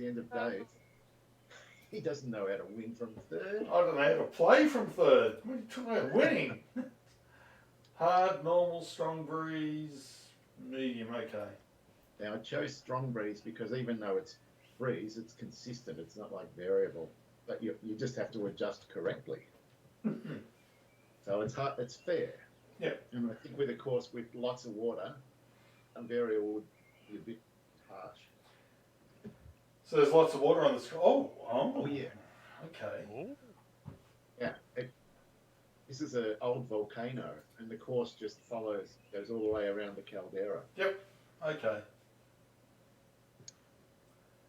the end of Dave. He doesn't know how to win from third. I don't know how to play from third. What are you talking about winning? Hard, normal, strong breeze, medium, okay. Now I chose strong breeze because even though it's breeze, it's consistent. It's not like variable, but you just have to adjust correctly. So it's hard, it's fair. Yeah. And I think with a course with lots of water, a variable would be a bit harsh. So there's lots of water on the screen. Oh yeah. Okay. Oh. Yeah. This is an old volcano, and the course just goes all the way around the caldera. Yep. Okay.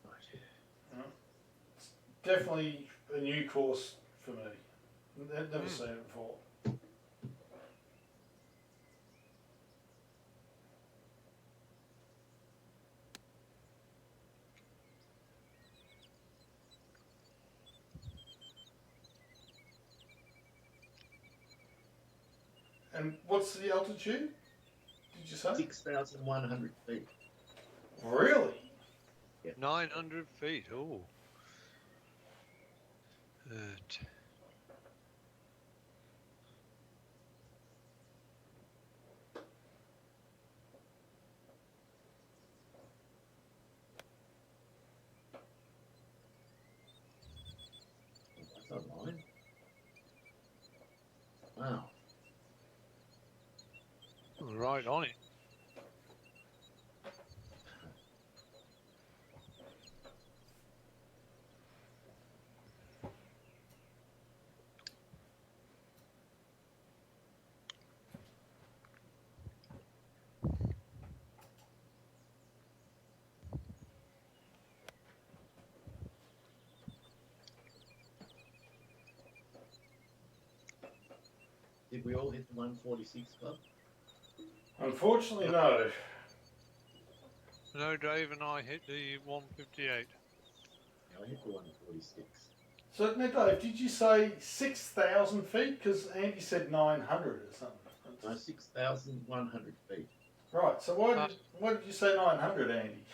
Right. It's definitely a new course for me. Never seen it before. And what's the altitude? Did you say? 6,100 feet. Really? Yeah. 900 feet. Oh. That's online. Wow. Right on it. Did we all hit the 146 club? Unfortunately, no. No, Dave and I hit the 158. Yeah, I hit the 146. So, now Dave, did you say 6,000 feet? Because Andy said 900 or something. No, 6,100 feet. Right, so why did you say 900, Andy?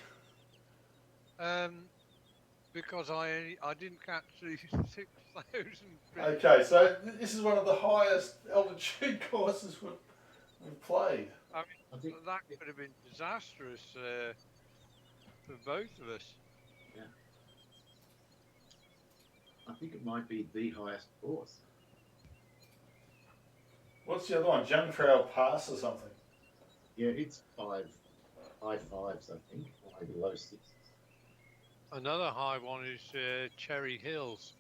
Because I didn't catch the 6,000 feet. Okay, so this is one of the highest altitude courses we've played. I mean, that could have been disastrous for both of us. Yeah. I think it might be the highest course. What's the other one? Jungfrau Pass or something? Yeah, it's high fives, I think, or maybe low sixes. Another high one is Cherry Hills.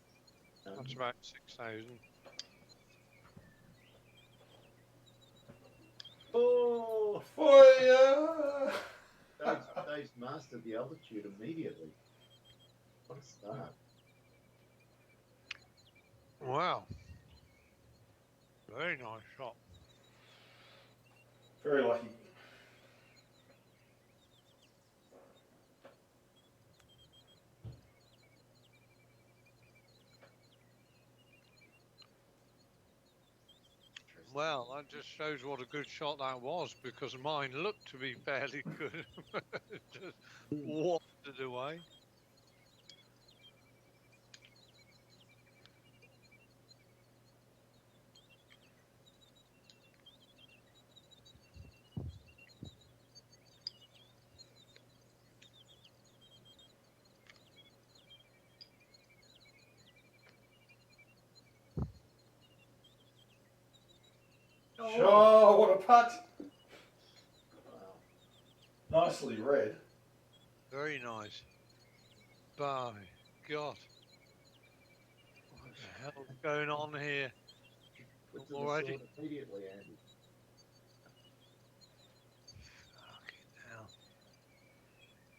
That's about 6,000. Oh, fire! Dave's mastered the altitude immediately. What a start. Wow. Very nice shot. Very lucky. Well, that just shows what a good shot that was, because mine looked to be fairly good. Just wafted away. Oh, what a putt! Wow. Nicely read. Very nice. By God. What the hell's going on here? Put to the Already. sword immediately, Andy. Fucking hell.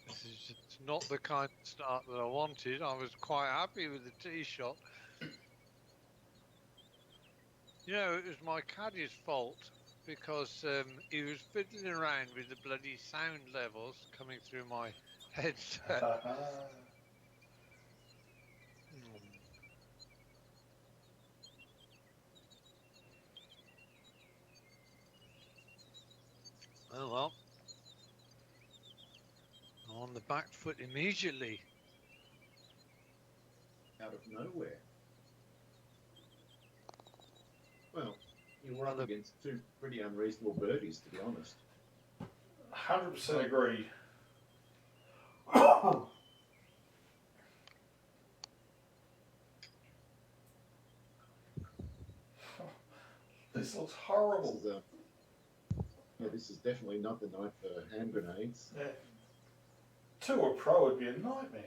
This is just not the kind of start that I wanted. I was quite happy with the tee shot. You know, it was my caddy's fault, because he was fiddling around with the bloody sound levels coming through my headset. Oh well. On the back foot immediately. out of nowhere. Well, you were up against two pretty unreasonable birdies, to be honest. 100% agree. This looks horrible. This is definitely not the night for hand grenades. Yeah. To a pro would be a nightmare.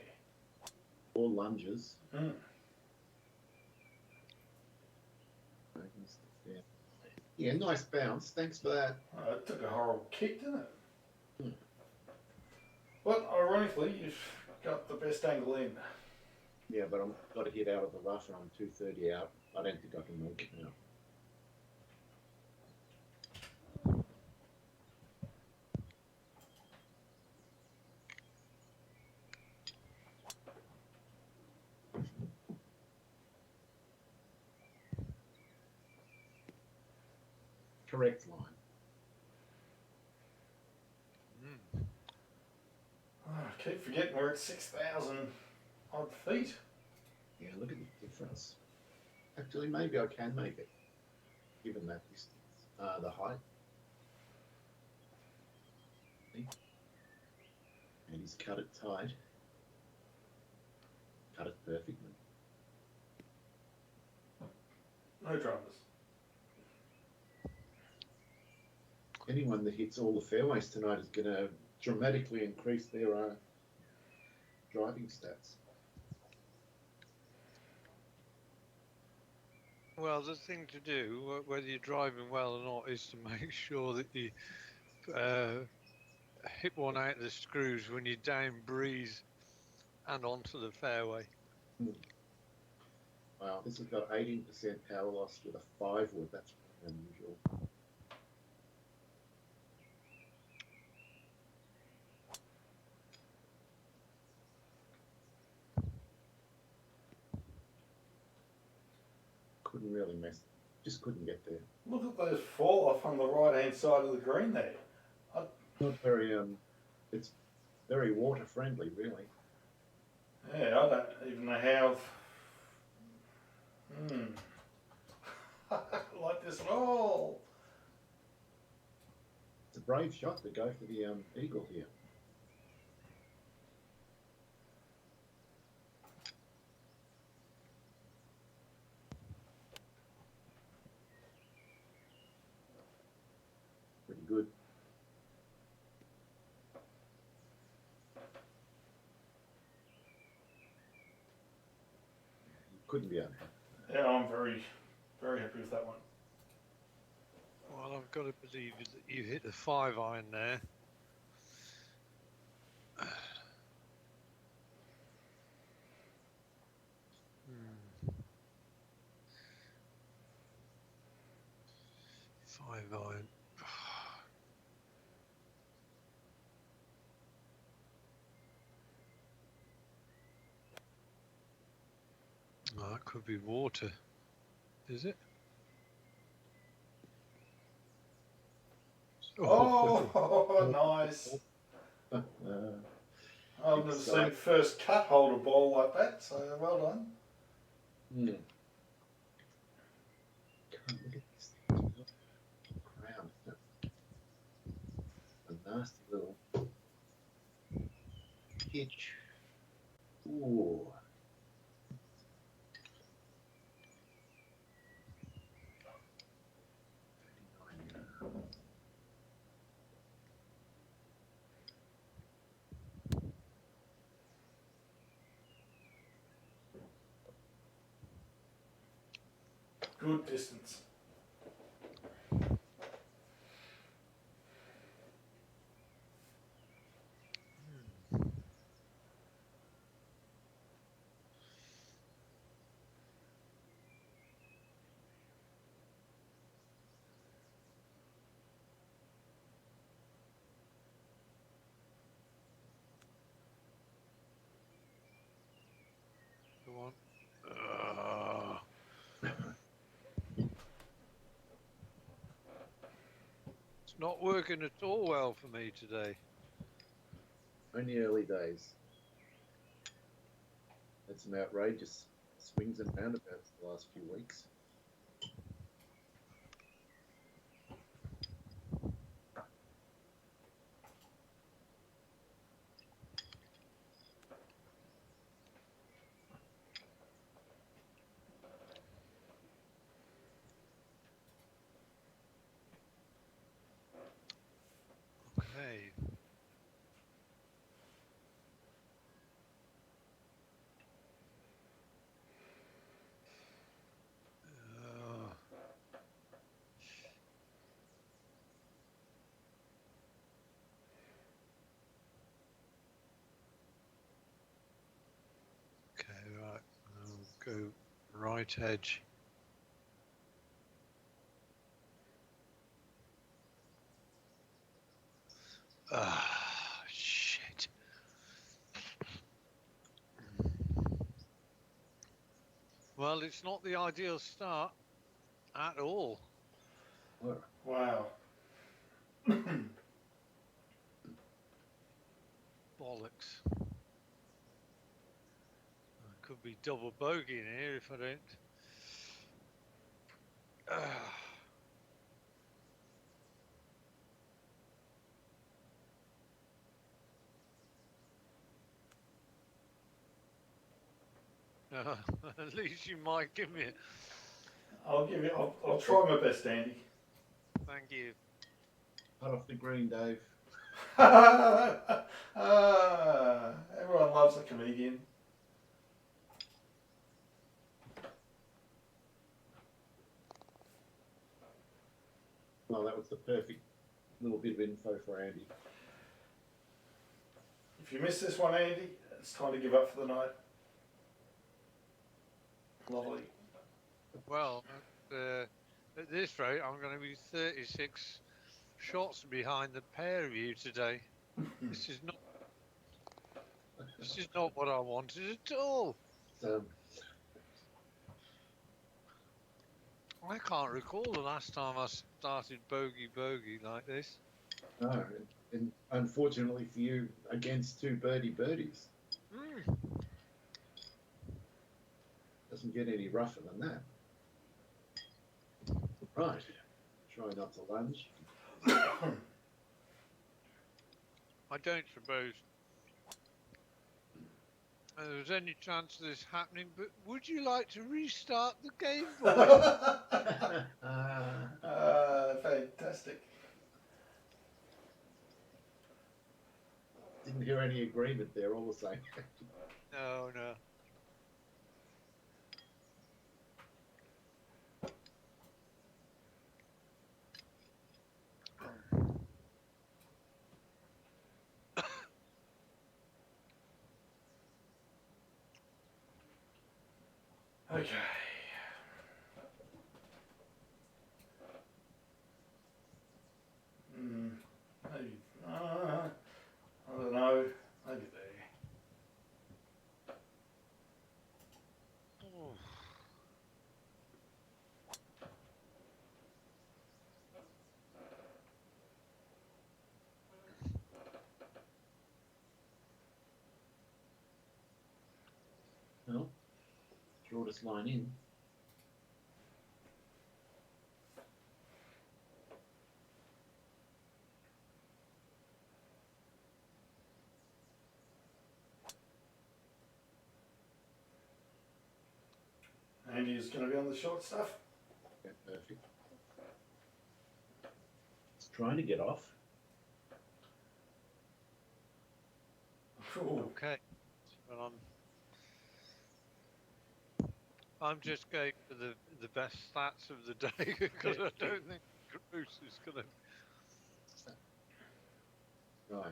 Or lunges. Mm. Yeah, nice bounce. Thanks for that. It took a horrible kick, didn't it? But ironically, you've got the best angle in. Yeah, but I've got to hit out of the rough and I'm 230 out. I don't think I can make it now. Correct line. I keep forgetting we're at 6,000 odd feet. Yeah, look at the difference. Actually, maybe I can make it, given that distance. The height. See? And he's cut it tight. Cut it perfectly. No dramas. Anyone that hits all the fairways tonight is going to dramatically increase their driving stats. Well, the thing to do, whether you're driving well or not, is to make sure that you hit one out of the screws when you're down breeze and onto the fairway. Wow, this has got 18% power loss with a 5-wood. That's unusual. Couldn't really just couldn't get there. Look at those fall off on the right hand side of the green there. Not very, it's very water friendly, really. Yeah, I don't even know how. Like this at all. It's a brave shot to go for the eagle here. Pretty good. You couldn't be unhappy. Yeah, I'm very, very happy with that one. Well, I've got to believe that you hit the 5-iron there. Five-iron. Oh, that could be water. Is it? Oh, nice. I've never seen first cut hold a ball like that, so well done. God, look at this thing. Ground. A nasty little pitch. Ooh. Good distance. Go on. It's not working at all well for me today. Only early days. That's some outrageous swings and roundabouts the last few weeks. Okay. Uh, okay, right. I'll go right edge. Ah, shit. Well, it's not the ideal start at all. Oh, Wow. Bollocks. I could be double bogey in here if I don't. Ah. At least you might give me it. I'll try my best, Andy. Thank you. cut off the green, Dave. Everyone loves a comedian. Well, that was the perfect little bit of info for Andy. If you miss this one, Andy, it's time to give up for the night. Lovely. Well, at this rate, I'm going to be 36 shots behind the pair of you today. This is not what I wanted at all. I can't recall the last time I started bogey like this. No, and unfortunately for you, against two birdies. Mm. Doesn't get any rougher than that. Right. Try not to lunge. I don't suppose there's any chance of this happening, but would you like to restart the game, boy? Fantastic. Didn't hear any agreement there, all the same. No. Okay. Maybe. I don't know. Maybe there. Oh. Well, shortest line in. Andy is going to be on the short stuff. Yeah, perfect. It's trying to get off. Ooh. Okay. Well, I'm just going for the best stats of the day because I don't think Bruce is going to. Right.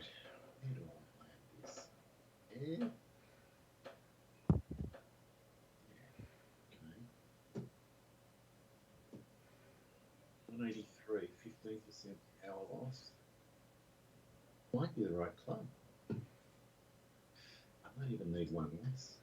Where do I land this? Yeah. Okay. 183, 15% power loss. Might be the right club. I might even need one less.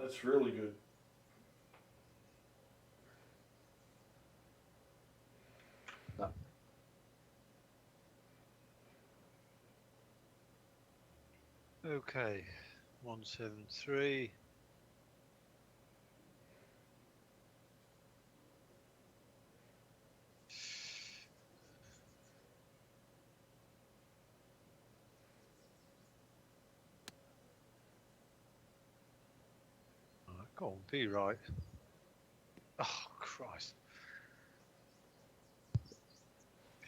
That's really good. Okay, 173. Oh, go on, be right. Oh, Christ.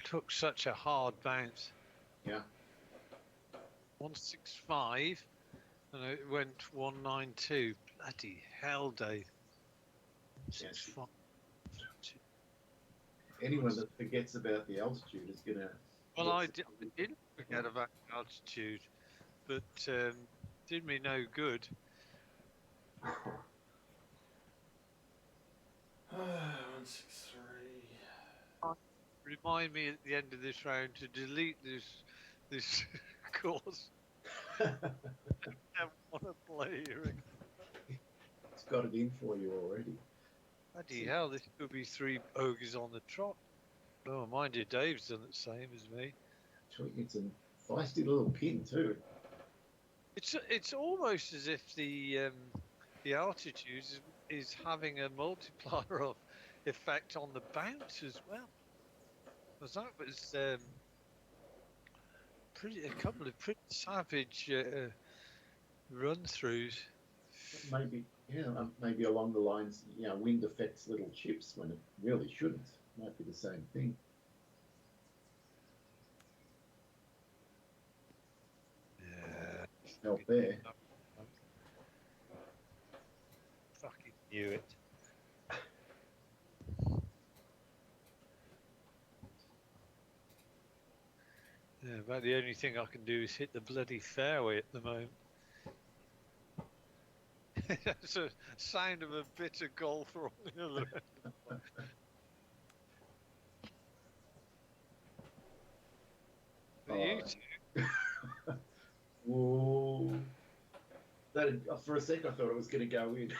Took such a hard bounce. Yeah. 165, and it went 192. Bloody hell, Dave. Yes. 65. Anyone that forgets about the altitude is going to. Well, I didn't forget about altitude, but did me no good. 163. Remind me at the end of this round to delete this course. I don't want to play here again. It's got it in for you already. Bloody hell, this could be 3 bogeys on the trot. Oh, mind you, Dave's done the same as me. It's a feisty little pin too. It's almost as if the altitude is having a multiplier of effect on the bounce as well. Because that was a couple of pretty savage run-throughs. Maybe, maybe along the lines, wind affects little chips when it really shouldn't. Might be the same thing. Yeah. Help there. Fucking knew it. Yeah, about the only thing I can do is hit the bloody fairway at the moment. It's a sound of a bitter golfer on the other end. But you two. Whoa. For a second, I thought it was going to go in.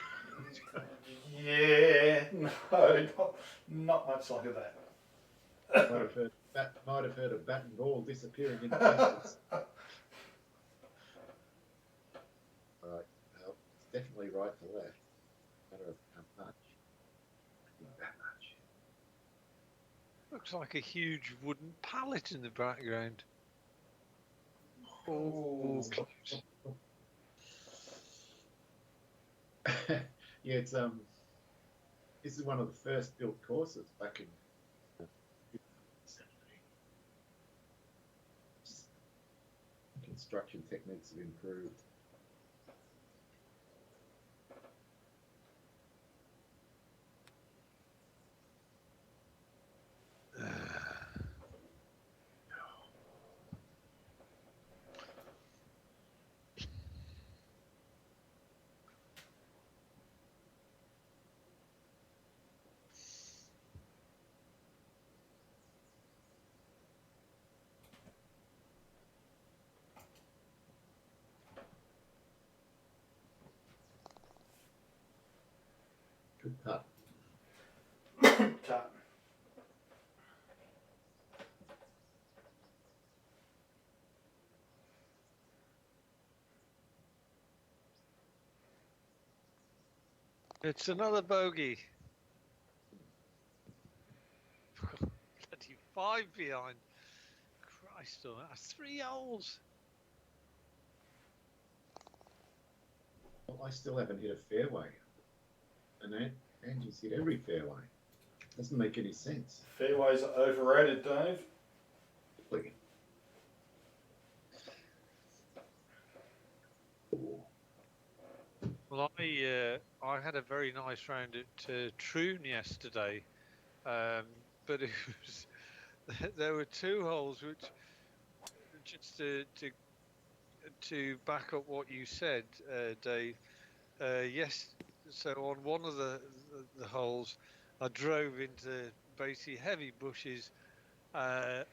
Yeah, no, not much like that. Might have heard a bat and ball disappearing in the distance. Right. Well, it's definitely right for that. Matter of how much. I think that much. Looks like a huge wooden pallet in the background. Oh, Close. Yeah, it's this is one of the first built courses back in 17. Construction techniques have improved. Good putt. tap. It's another bogey. Bloody 5 behind. Christ, that's 3 holes. Well, I still haven't hit a fairway. And Angie's hit every fairway. Doesn't make any sense. Fairways are overrated, Dave. Really. Well, I had a very nice round at Troon yesterday, but it was there were 2 holes which just to back up what you said, Dave. Yes, so on one of the holes, I drove into basically heavy bushes and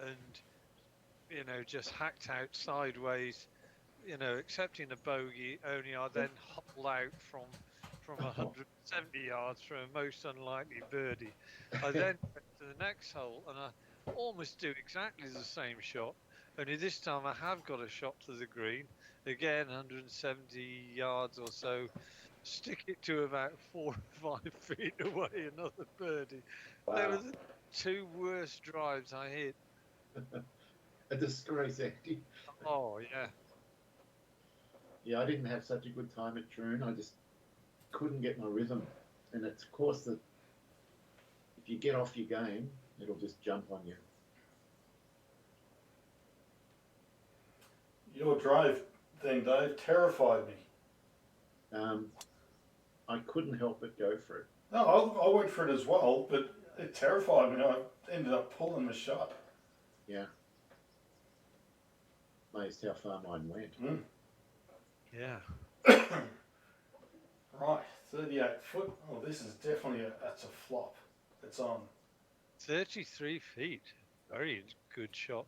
just hacked out sideways. Accepting a bogey, only I then hobbled out from from 170 yards from a most unlikely birdie. I then went to the next hole and I almost do exactly the same shot, only this time I have got a shot to the green. Again, 170 yards or so. Stick it to about 4 or 5 feet away, another birdie. They were Wow. the two worst drives I hit. A disgrace, Andy. Oh, yeah. Yeah, I didn't have such a good time at Troon. I just couldn't get my rhythm. And it's, of course, that if you get off your game, it'll just jump on you. Your drive thing, Dave, terrified me. I couldn't help but go for it. No, I went for it as well, but it terrified me. I ended up pulling the shot. Yeah. Amazed how far mine went. Yeah. Right, 38 foot. Oh, this is definitely that's a flop. It's on. 33 feet. Very good shot.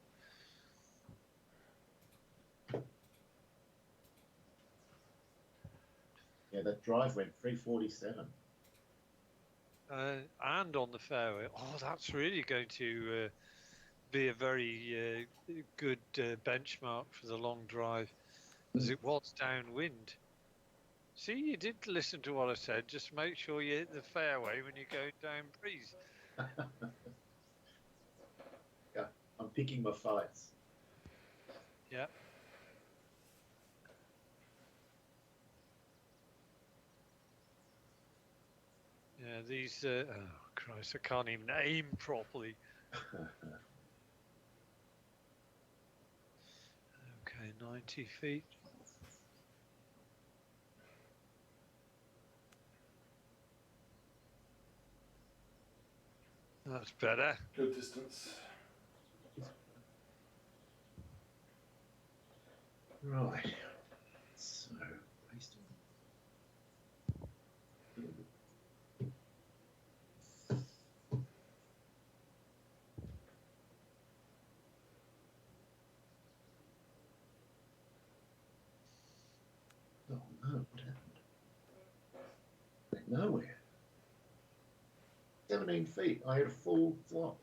Yeah, that drive went 347. And on the fairway. Oh, that's really going to be a very good benchmark for the long drive, as it was downwind. See, you did listen to what I said. Just make sure you hit the fairway when you're going down breeze. Yeah, I'm picking my fights. Yeah. Yeah, these. Oh Christ, I can't even aim properly. Okay, 90 feet. That's better. Good distance. Right. So, based on. Oh no, what happened? Went nowhere. 17 feet. I had a full flop.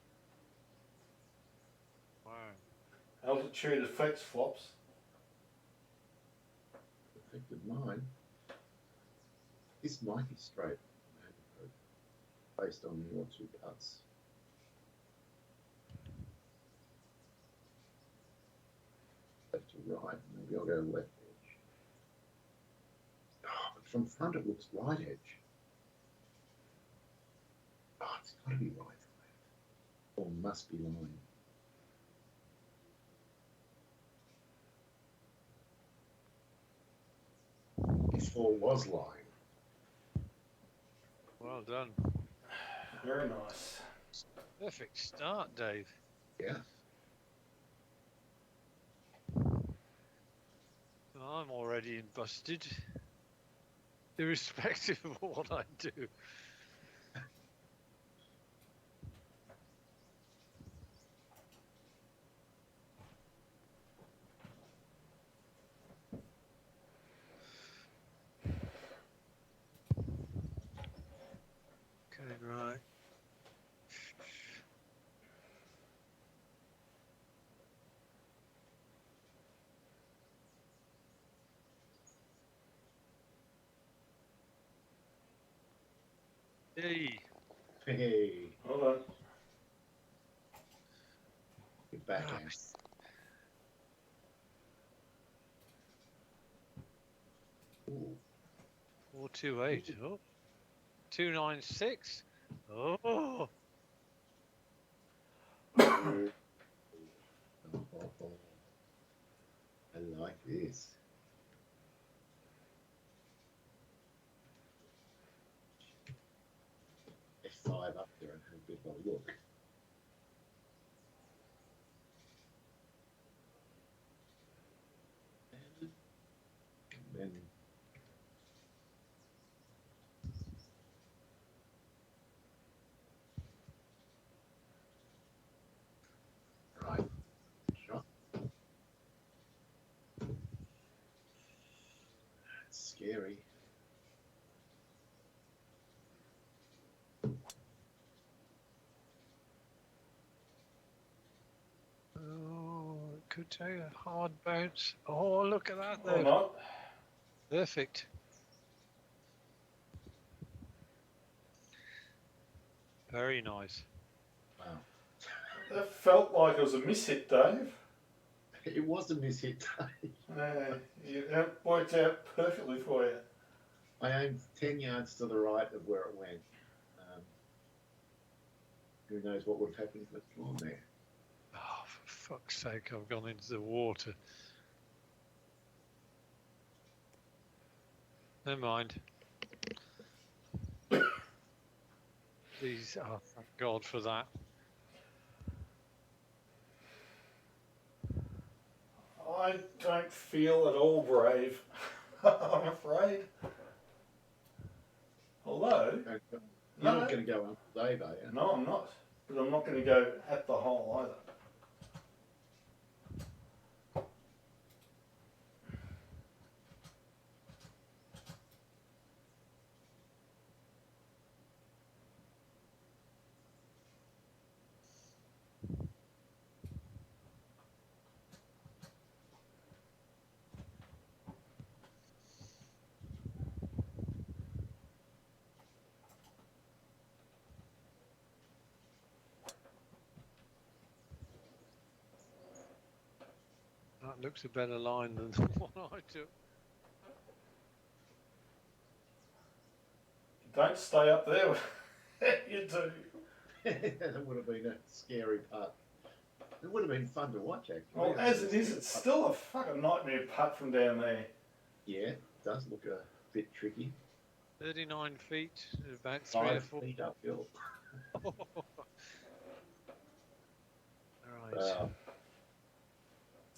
Wow. Altitude affects flops. Affected mine. This might be straight, based on your two putts. Left to right, maybe I'll go left edge. Oh, but from front it looks right edge. Oh, it's got to be right from left. Or must be line. Before was line. Well done. Very nice. Perfect start, Dave. Yeah. I'm already in busted, irrespective of what I do. Okay, right. Hey. Hey, Hold on. good backhand. 428. Oh. 296. Oh. I like this. F5 up there and have a bit of a look. And then right shot. That's scary. could take a hard bounce. Oh, look at that Or though. not. Perfect. Very nice. Wow. That felt like it was a miss hit, Dave. It was a miss hit, Dave. It worked out perfectly for you. I aimed 10 yards to the right of where it went. Who knows what would have happened if it's gone there. Oh, for fuck's sake, I've gone into the water. Never mind. These, oh, thank God for that. I don't feel at all brave, I'm afraid. Although, You're not going to go Uncle Dave, are you? no, I'm not. But I'm not going to go at the hole either. That looks a better line than the one I took. Don't stay up there. You do. That would have been a scary part. It would have been fun to watch, actually. Well, as it is, it's still a fucking nightmare putt from down there. Yeah, it does look a bit tricky. 39 feet, about 3 or 5 4. feet uphill. Right.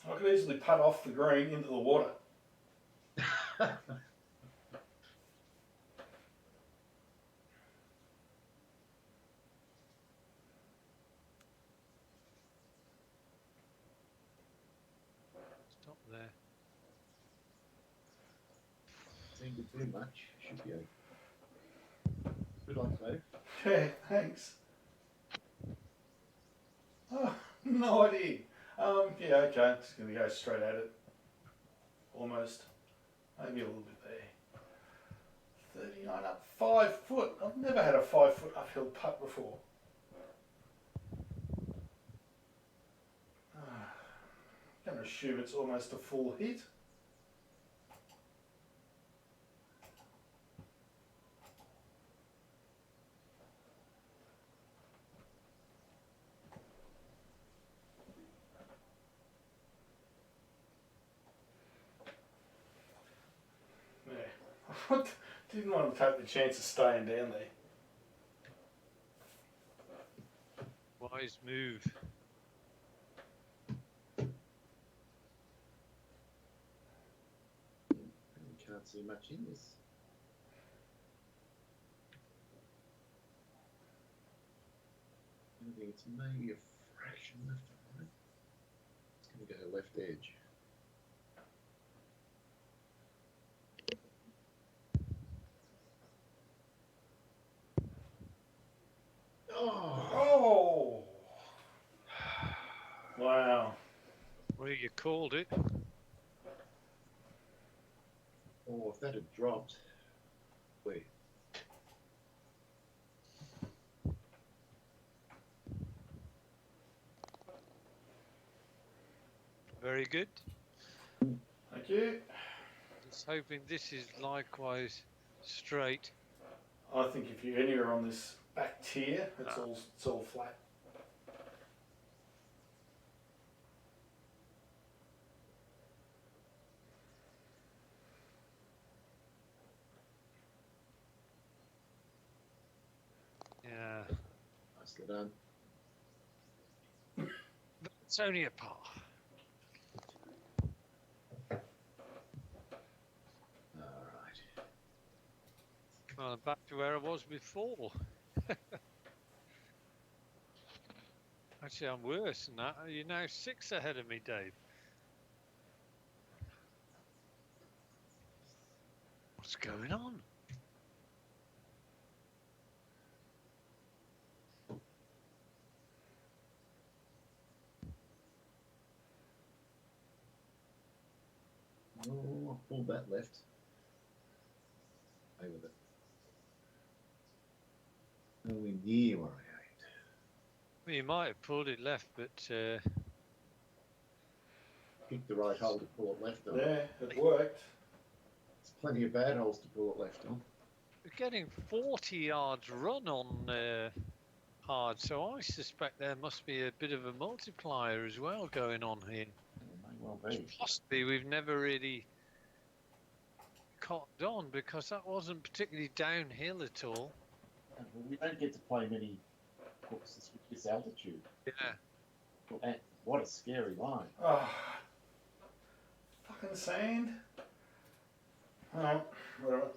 I could easily putt off the green into the water. Stop there. Seemed to do much. Should be okay. Good luck, Dave. Yeah, thanks. Oh, no idea. Yeah, okay, just going to go straight at it. Almost. Maybe a little bit there. 39 up. 5 foot. I've never had a 5 foot uphill putt before. I'm going to assume it's almost a full hit. Yeah. Didn't want to take the chance of staying down there. Wise move. You can't see much in this. I think it's maybe a fraction left or right. It's going to go left edge. Oh! Wow. Well, you called it. Oh, if that had dropped. Wait. Very good. Thank you. Just hoping this is likewise straight. I think if you're anywhere on this back tier, it's all flat. Yeah. Nicely done. But it's only a par. Alright. Well, back to where I was before. Actually, I'm worse than that. You're now 6 ahead of me, Dave. What's going on? pulled that left. Play with it. Nowhere near where I aimed. Well, you might have pulled it left, but Pick the right hole to pull it left on. Yeah, it worked. There's plenty of bad holes to pull it left on. we're getting 40 yards run on hard, so I suspect there must be a bit of a multiplier as well going on here. It may well be. Possibly we've never really cottoned on because that wasn't particularly downhill at all. We don't get to play many courses with this altitude. Yeah. And what a scary line. Oh, fucking sand. Oh, whatever.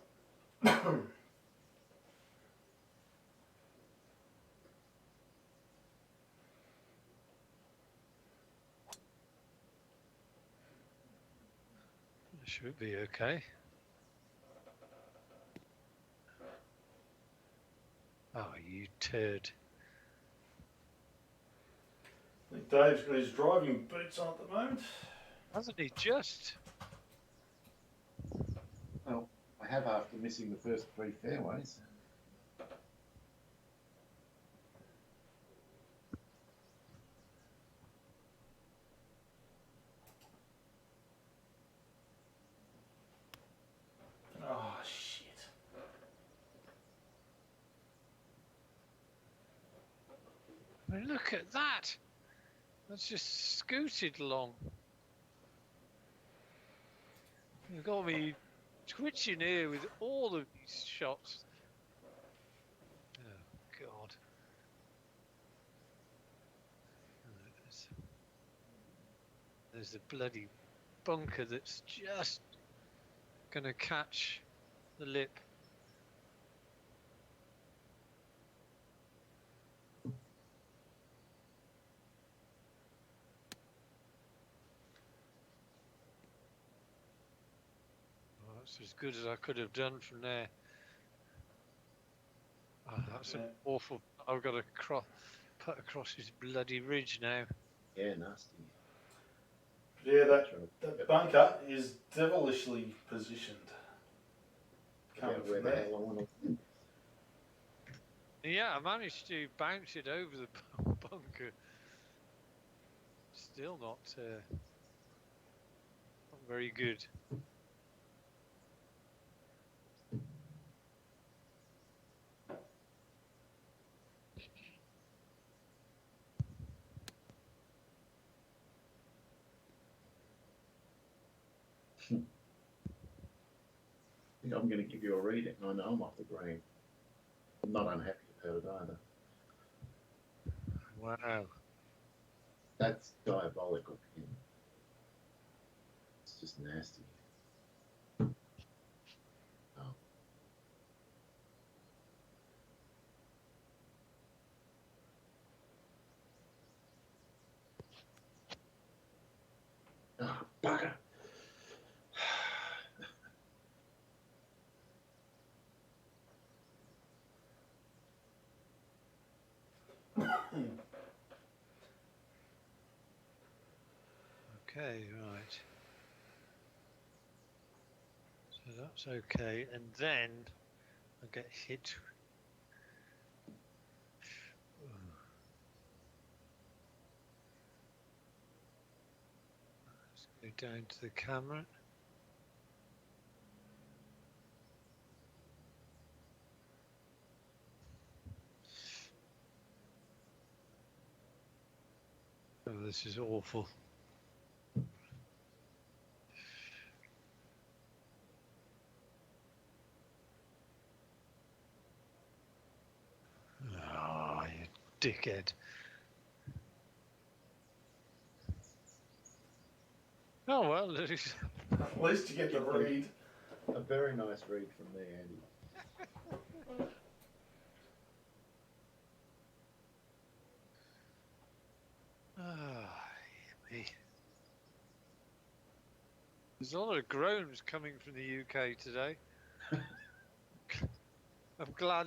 Should be okay. Oh, you turd. I think Dave's got his driving boots on at the moment. Hasn't he just? Well, I have after missing the first 3 fairways. Oh, shit. I mean, look at that. That's just scooted along. You've got me twitching here with all of these shots. Oh, God. There's the bloody bunker that's just going to catch the lip. Well, that's as good as I could have done from there. Oh, that's an awful. I've got to put across this bloody ridge now. Yeah, nasty. Yeah, that bunker is devilishly positioned. Coming where from the there. hell I want to. Yeah, I managed to bounce it over the bunker. Still not very good. I think I'm going to give you a reading. I know I'm off the green. I'm not unhappy about it either. Wow. That's diabolical pin. It's just nasty. Oh. Oh, bugger. Okay, right. So that's okay, and then I get hit. Let's go down to the camera. Oh, this is awful. Ah, you dickhead. Oh well, At least you get the read. A very nice read from there, Andy. Ah, yummy. There's a lot of groans coming from the UK today. I'm glad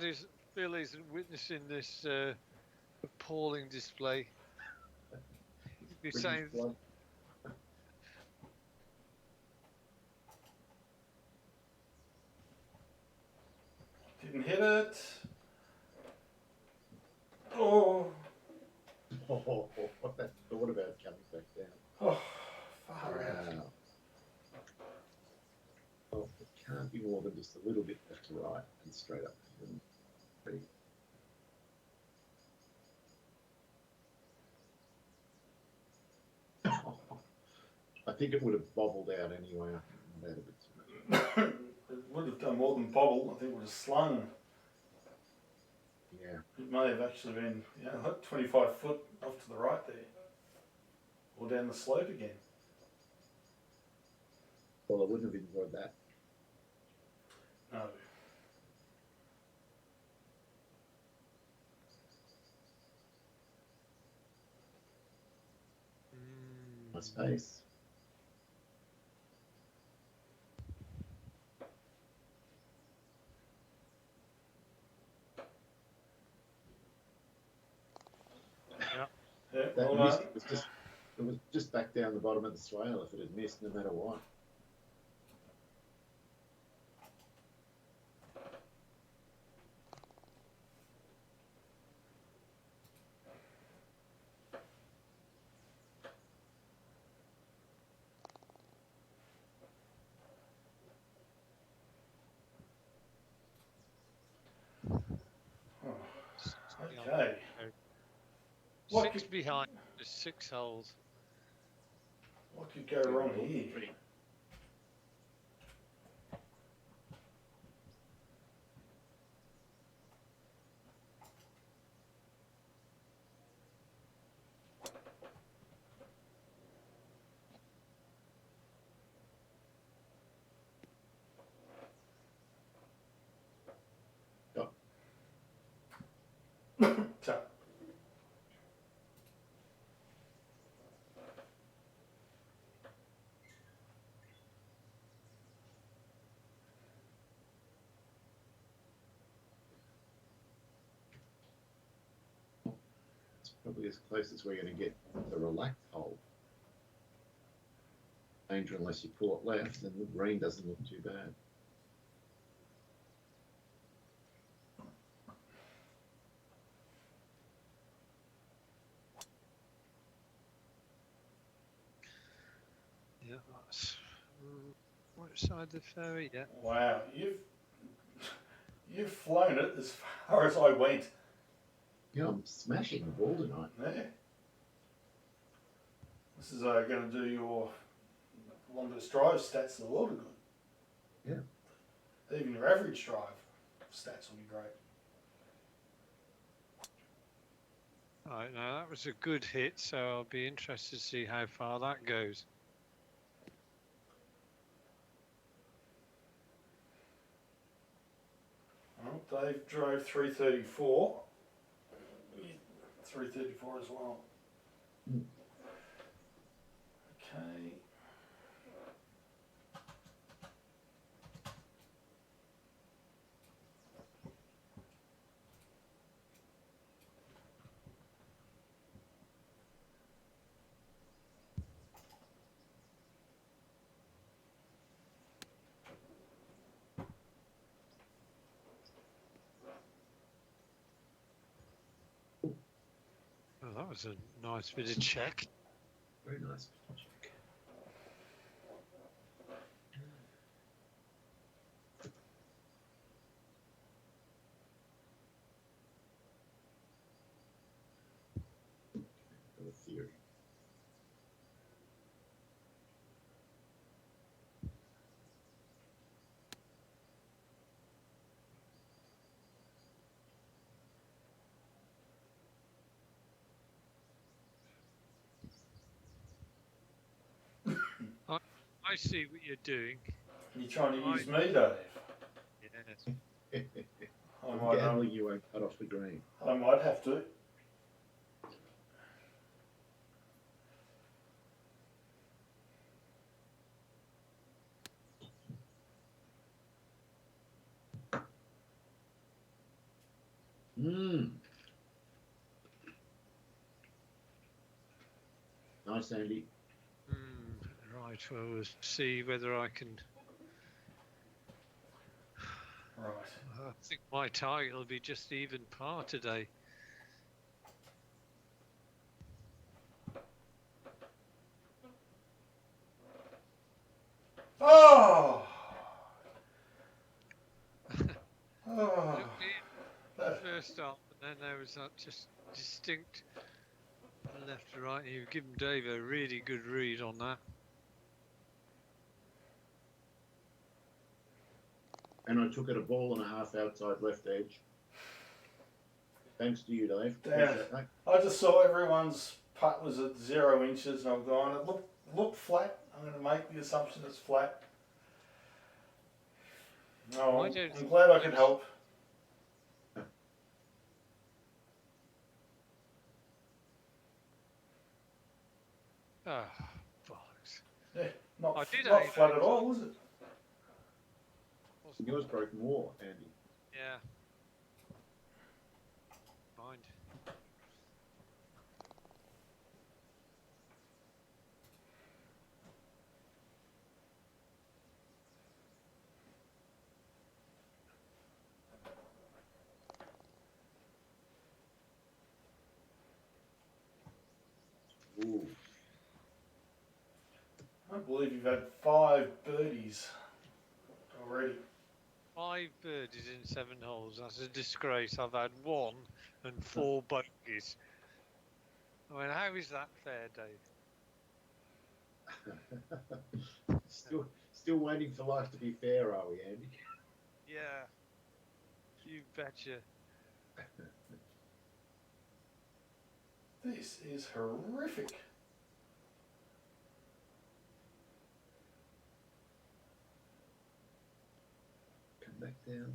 Phil isn't witnessing this appalling display. He'd be saying, Didn't hit it. Oh. Oh, that thought about coming back down. Oh, far out. Wow. Well, it can't be more than just a little bit left to right and straight up. Pretty. I think it would have bobbled out anyway. I think it had a bit too much. It would have done more than bobble. I think it would have slung. Yeah. It may have actually been, like 25 foot off to the right there. Or down the slope again. Well, I wouldn't have enjoyed that. No. Nice pace. Yeah, That well, missed it was just back down the bottom of the swale if it had missed, no matter what. okay. What 6 behind, just 6 holes. What could go wrong here? So, It's probably as close as we're going to get the relaxed hole. Danger unless you pull it left, and the green doesn't look too bad. Yeah, that's right side of the fairway. Yeah. wow, you've flown it as far as I went. Yeah, I'm smashing the ball tonight. Yeah. This is going to do your longest drive stats in the world are good. Yeah. Even your average drive stats will be great. Right, now that was a good hit, so I'll be interested to see how far that goes. Well, Dave drove 334. 334 as well. Mm. Okay. Oh, that was a nice bit of check. Very nice check. Got a theory. I see what you're doing. You're trying to use me, Dave. Yes. I'm gambling you won't cut off the green. I might have to. Nice, Andy. Right, well, we'll see whether I can. Right. I think my target will be just even par today. Oh! Oh! Looked in the first half, and then there was that just distinct left to right. You've given Dave a really good read on that. And I took it a ball and a half outside left edge. Thanks to you, Dave. Damn. Appreciate that. I just saw everyone's putt was at 0 inches, and I'm going, it looked flat. I'm going to make the assumption it's flat. Oh, I'm glad I could help. Oh, bollocks. Yeah, not I did not aim flat it. at all, was it? Yours broke more, Andy. Yeah. Mind. Ooh. I believe you've had 5 birdies already. 5 birdies in 7 holes. That's a disgrace. I've had 1 and 4 bogeys. I mean, how is that fair, Dave? Still waiting for life to be fair, are we, Andy? Yeah. You betcha. This is horrific. Come back down.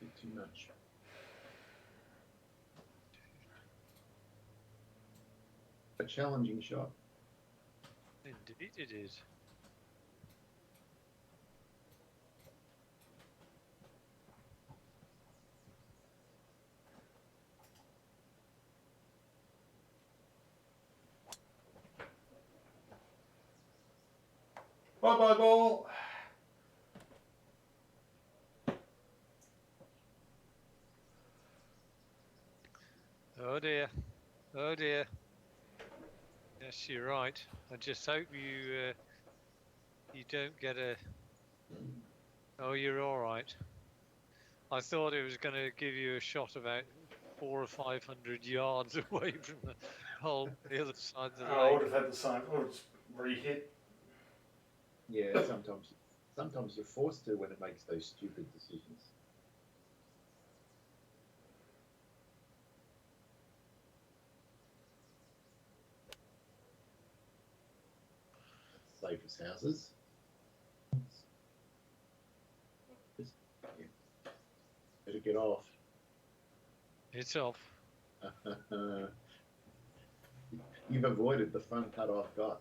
Bit too much. A challenging shot. Indeed it is. Bye bye ball. Oh dear. Oh dear. Yes, you're right. I just hope you you don't get a... Oh, you're all right. I thought it was going to give you a shot about 400 or 500 yards away from the hole, the other side of the I would lake. have had the same. I would have re-hit. Yeah, sometimes you're forced to when it makes those stupid decisions. Safe as houses. Better get off. It's off. You've avoided the fun cut I've got.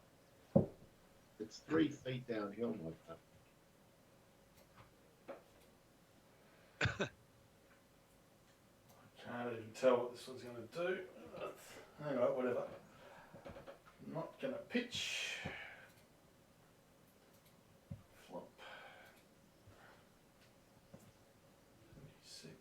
It's 3 feet downhill, my cut. Can't even tell what this one's going to do. Anyway, whatever. Not going to pitch. Flop. 76.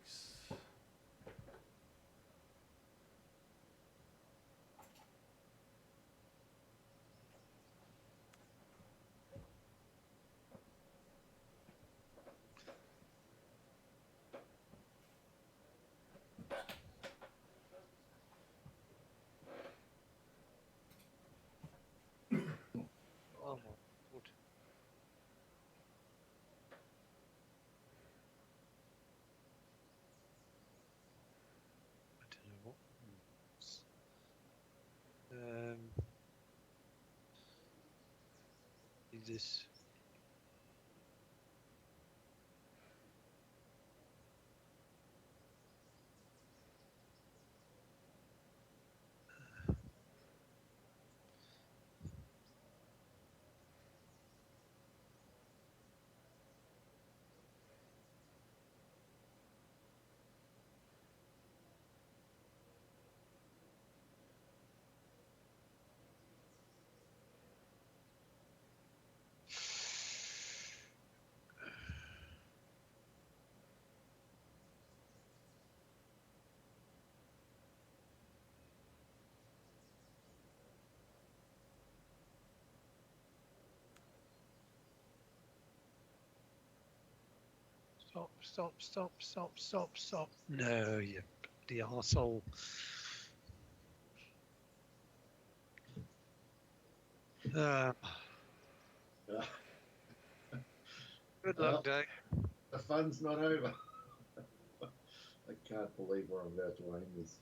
Oh my God. I don't know what. Is this? Stop. No, you the arsehole. Uh, Good well, luck, Dave. the fun's not over. I can't believe where I'm about to aim this.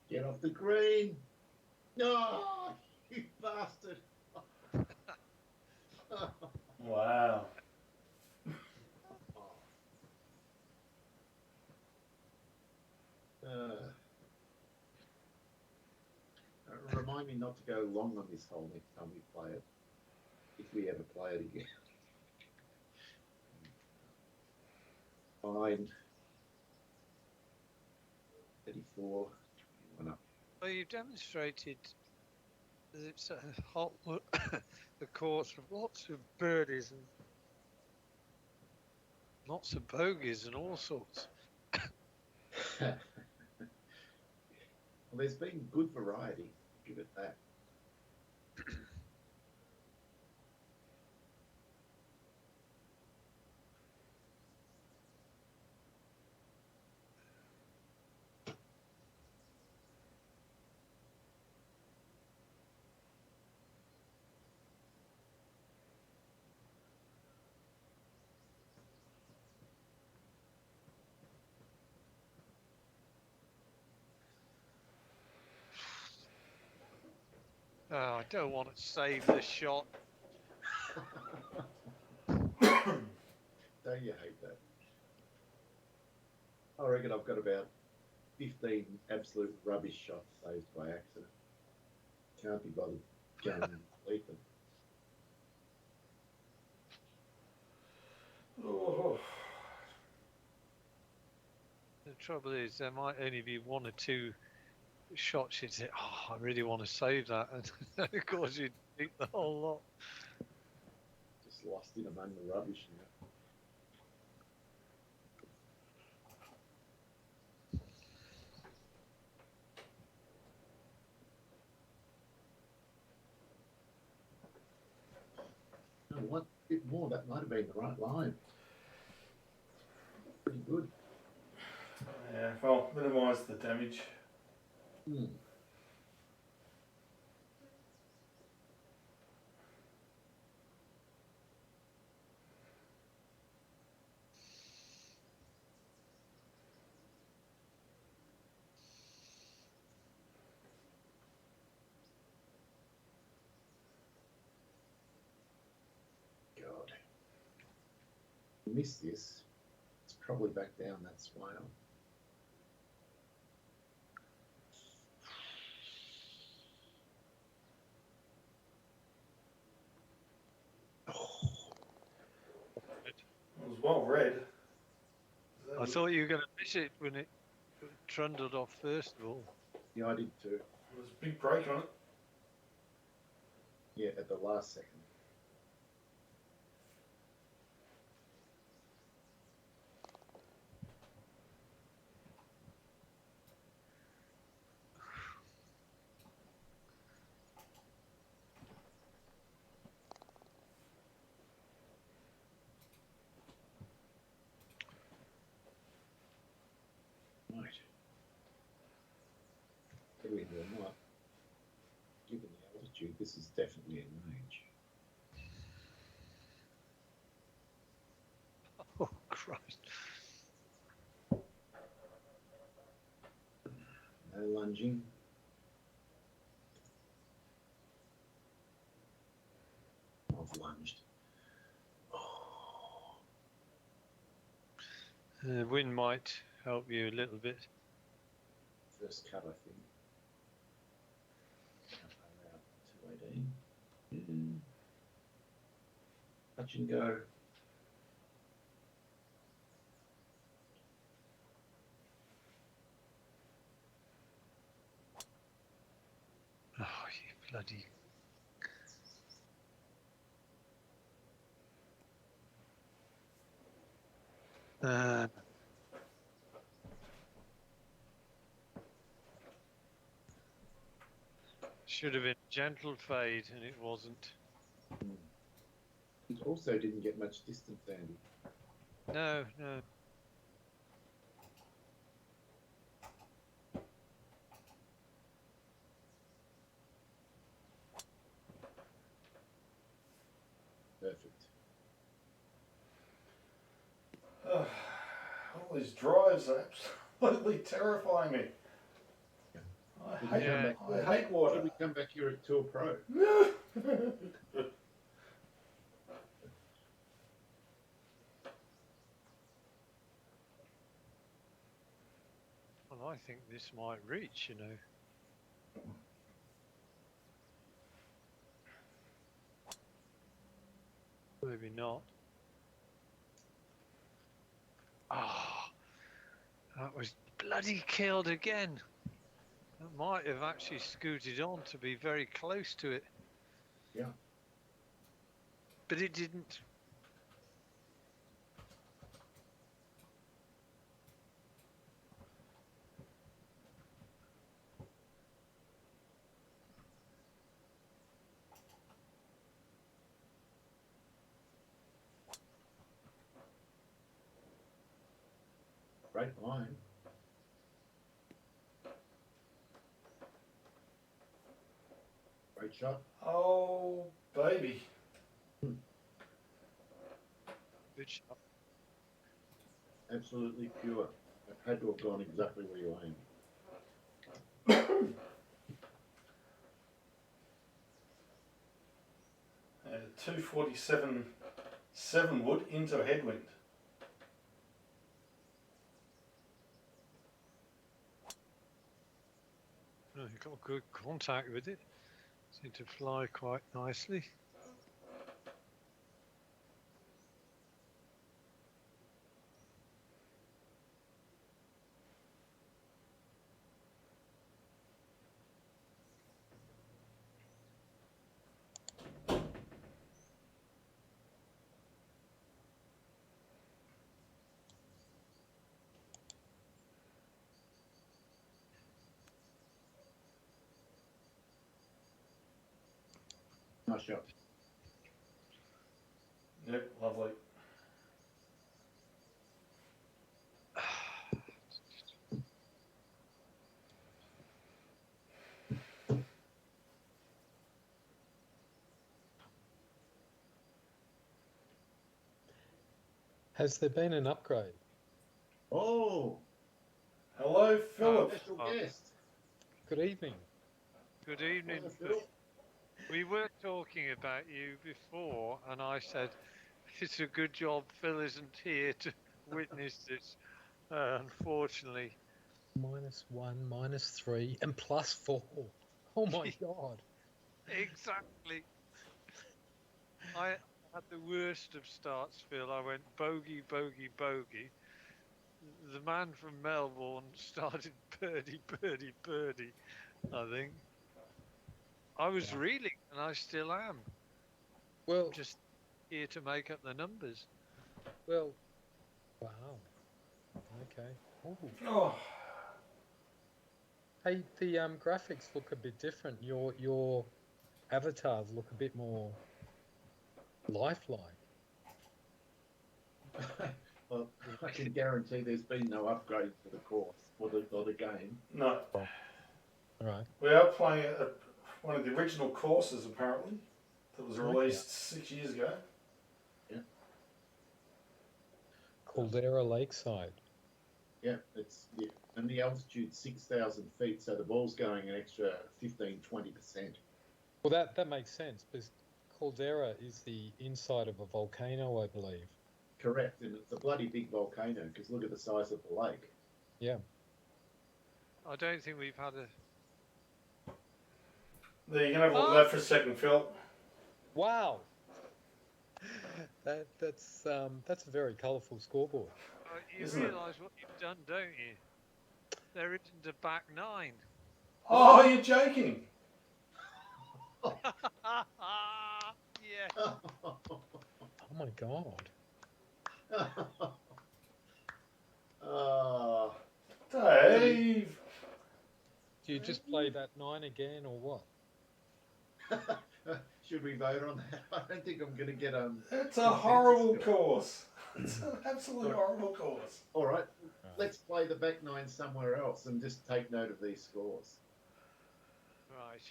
Get off the green! No, you bastard! Wow. Remind me not to go long on this hole next time we play it, if we ever play it again. Fine. 34, 21 up. Well, you've demonstrated that it's a hot the course of lots of birdies and lots of bogeys and all sorts. Well, there's been good variety, give it that. Oh, I don't want to save the shot. Don't you hate that? I reckon I've got about 15 absolute rubbish shots saved by accident. Can't be bothered going and delete them. Oh. The trouble is, there might only be one or two shots you'd say, oh, I really want to save that. And of course, you'd beat the whole lot. Just lost in among the rubbish now. Oh, one bit more, that might have been the right line. Pretty good. Yeah, well, minimise the damage. Hmm. God. Miss this. It's probably back down that swale. It was well read. I thought you were going to miss it when it trundled off first of all. Yeah, I did too. There was a big break on it. Yeah, at the last second. Right. Headwind or not, given the altitude, this is definitely in range. Oh, Christ. No lunging. I've lunged. Oh. The wind might help you a little bit. First cut, I think. How far out? 218. Touch and go. bloody. Should have been gentle fade, and it wasn't. It also didn't get much distance, Andy. No, no. Perfect. All these drives are absolutely terrifying me. Did I we come back- I hate water. Did we come back here at Tour Pro? Well, I think this might reach, you know. Maybe not. Ah, that was bloody killed again. That might have actually scooted on to be very close to it. Yeah. But it didn't. Great line. Great shot. Oh, baby. Good shot. Absolutely pure. It had to have gone exactly where you aimed. 247 7 wood into a headwind. Oh, you got good contact with it. Seemed to fly quite nicely. Nice shot. Yep, lovely. Has there been an upgrade? Oh, Hello, Philip. special Oh. guest. Good evening. Good evening. Hello, Phil. Phil. We were talking about you before, and I said it's a good job Phil isn't here to witness this. Unfortunately, -1, -3, and +4. Oh my God. exactly. I had the worst of starts, Phil. I went bogey, bogey, bogey. The man from Melbourne started birdie, birdie, birdie. I think I was Wow. reeling, and I still am. Well, Just here to make up the numbers. wow. Okay. Ooh. Oh, Hey, the graphics look a bit different. Your avatars look a bit more lifelike. Well, I can guarantee there's been no upgrade for the course or the game. no. All right. We are playing one of the original courses, apparently, that was Okay. released 6 years ago. Caldera Lakeside. Yeah, and the altitude's 6,000 feet, so the ball's going an extra 15-20%. Well, that makes sense because Caldera is the inside of a volcano, I believe. Correct, and it's a bloody big volcano because look at the size of the lake. Yeah. I don't think we've had a. There, you can have a look at that for a second, Phil. Wow. That's a very colourful scoreboard. You Isn't it? realise what you've done, don't you? There isn't a back nine. Oh, you're joking. god. Oh. Dave! Do you just play that 9 again or what? Should we vote on that? I don't think I'm going to get It's a consensus horrible score. course. It's an absolutely horrible course. All right, let's play the back nine somewhere else and just take note of these scores. Right.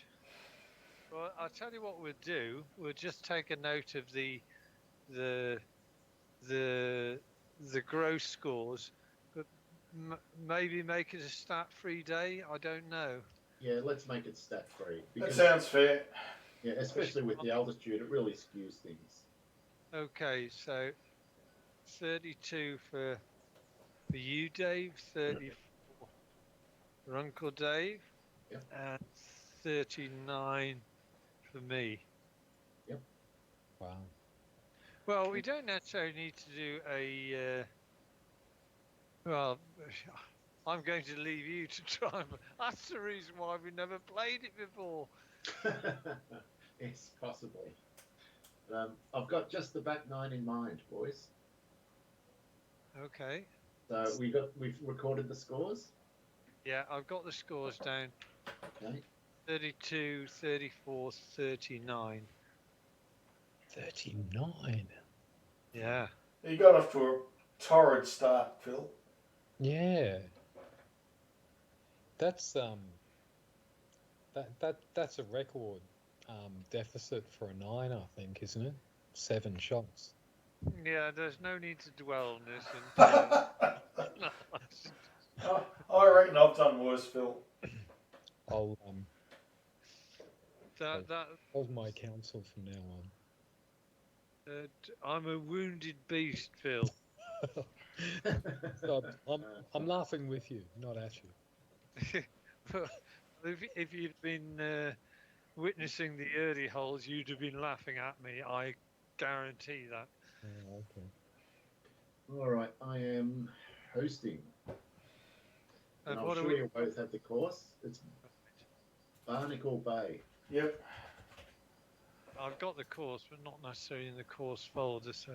Well, I'll tell you what we'll do. We'll just take a note of the gross scores, but maybe make it a stat-free day. I don't know. Yeah, let's make it stat free. That sounds fair. Yeah, especially with the altitude, it really skews things. Okay, so 32 for you, Dave. 34 for Uncle Dave. Yep. And 39 for me. Yep. Wow. Well, we don't necessarily need to do a. Well, I'm going to leave you to try. That's the reason why we never played it before. Yes, possibly. I've got just the back nine in mind, boys. Okay. So we've recorded the scores. Yeah, I've got the scores down. Okay. 32, 34, 39. 39. Yeah. You got off to a torrid start, Phil. Yeah. That's that's a record deficit for a 9, I think, isn't it? 7 shots. Yeah, there's no need to dwell on this. I reckon I've done worse, Phil. I'll that hold my counsel from now on. I'm a wounded beast, Phil. So I'm laughing with you, not at you. If you'd been witnessing the early holes, you'd have been laughing at me. I guarantee that. Oh, okay. All right, I am hosting. And I'm what sure you'll both have the course. It's Barnacle Bay. Yep. I've got the course, but not necessarily in the course folder, so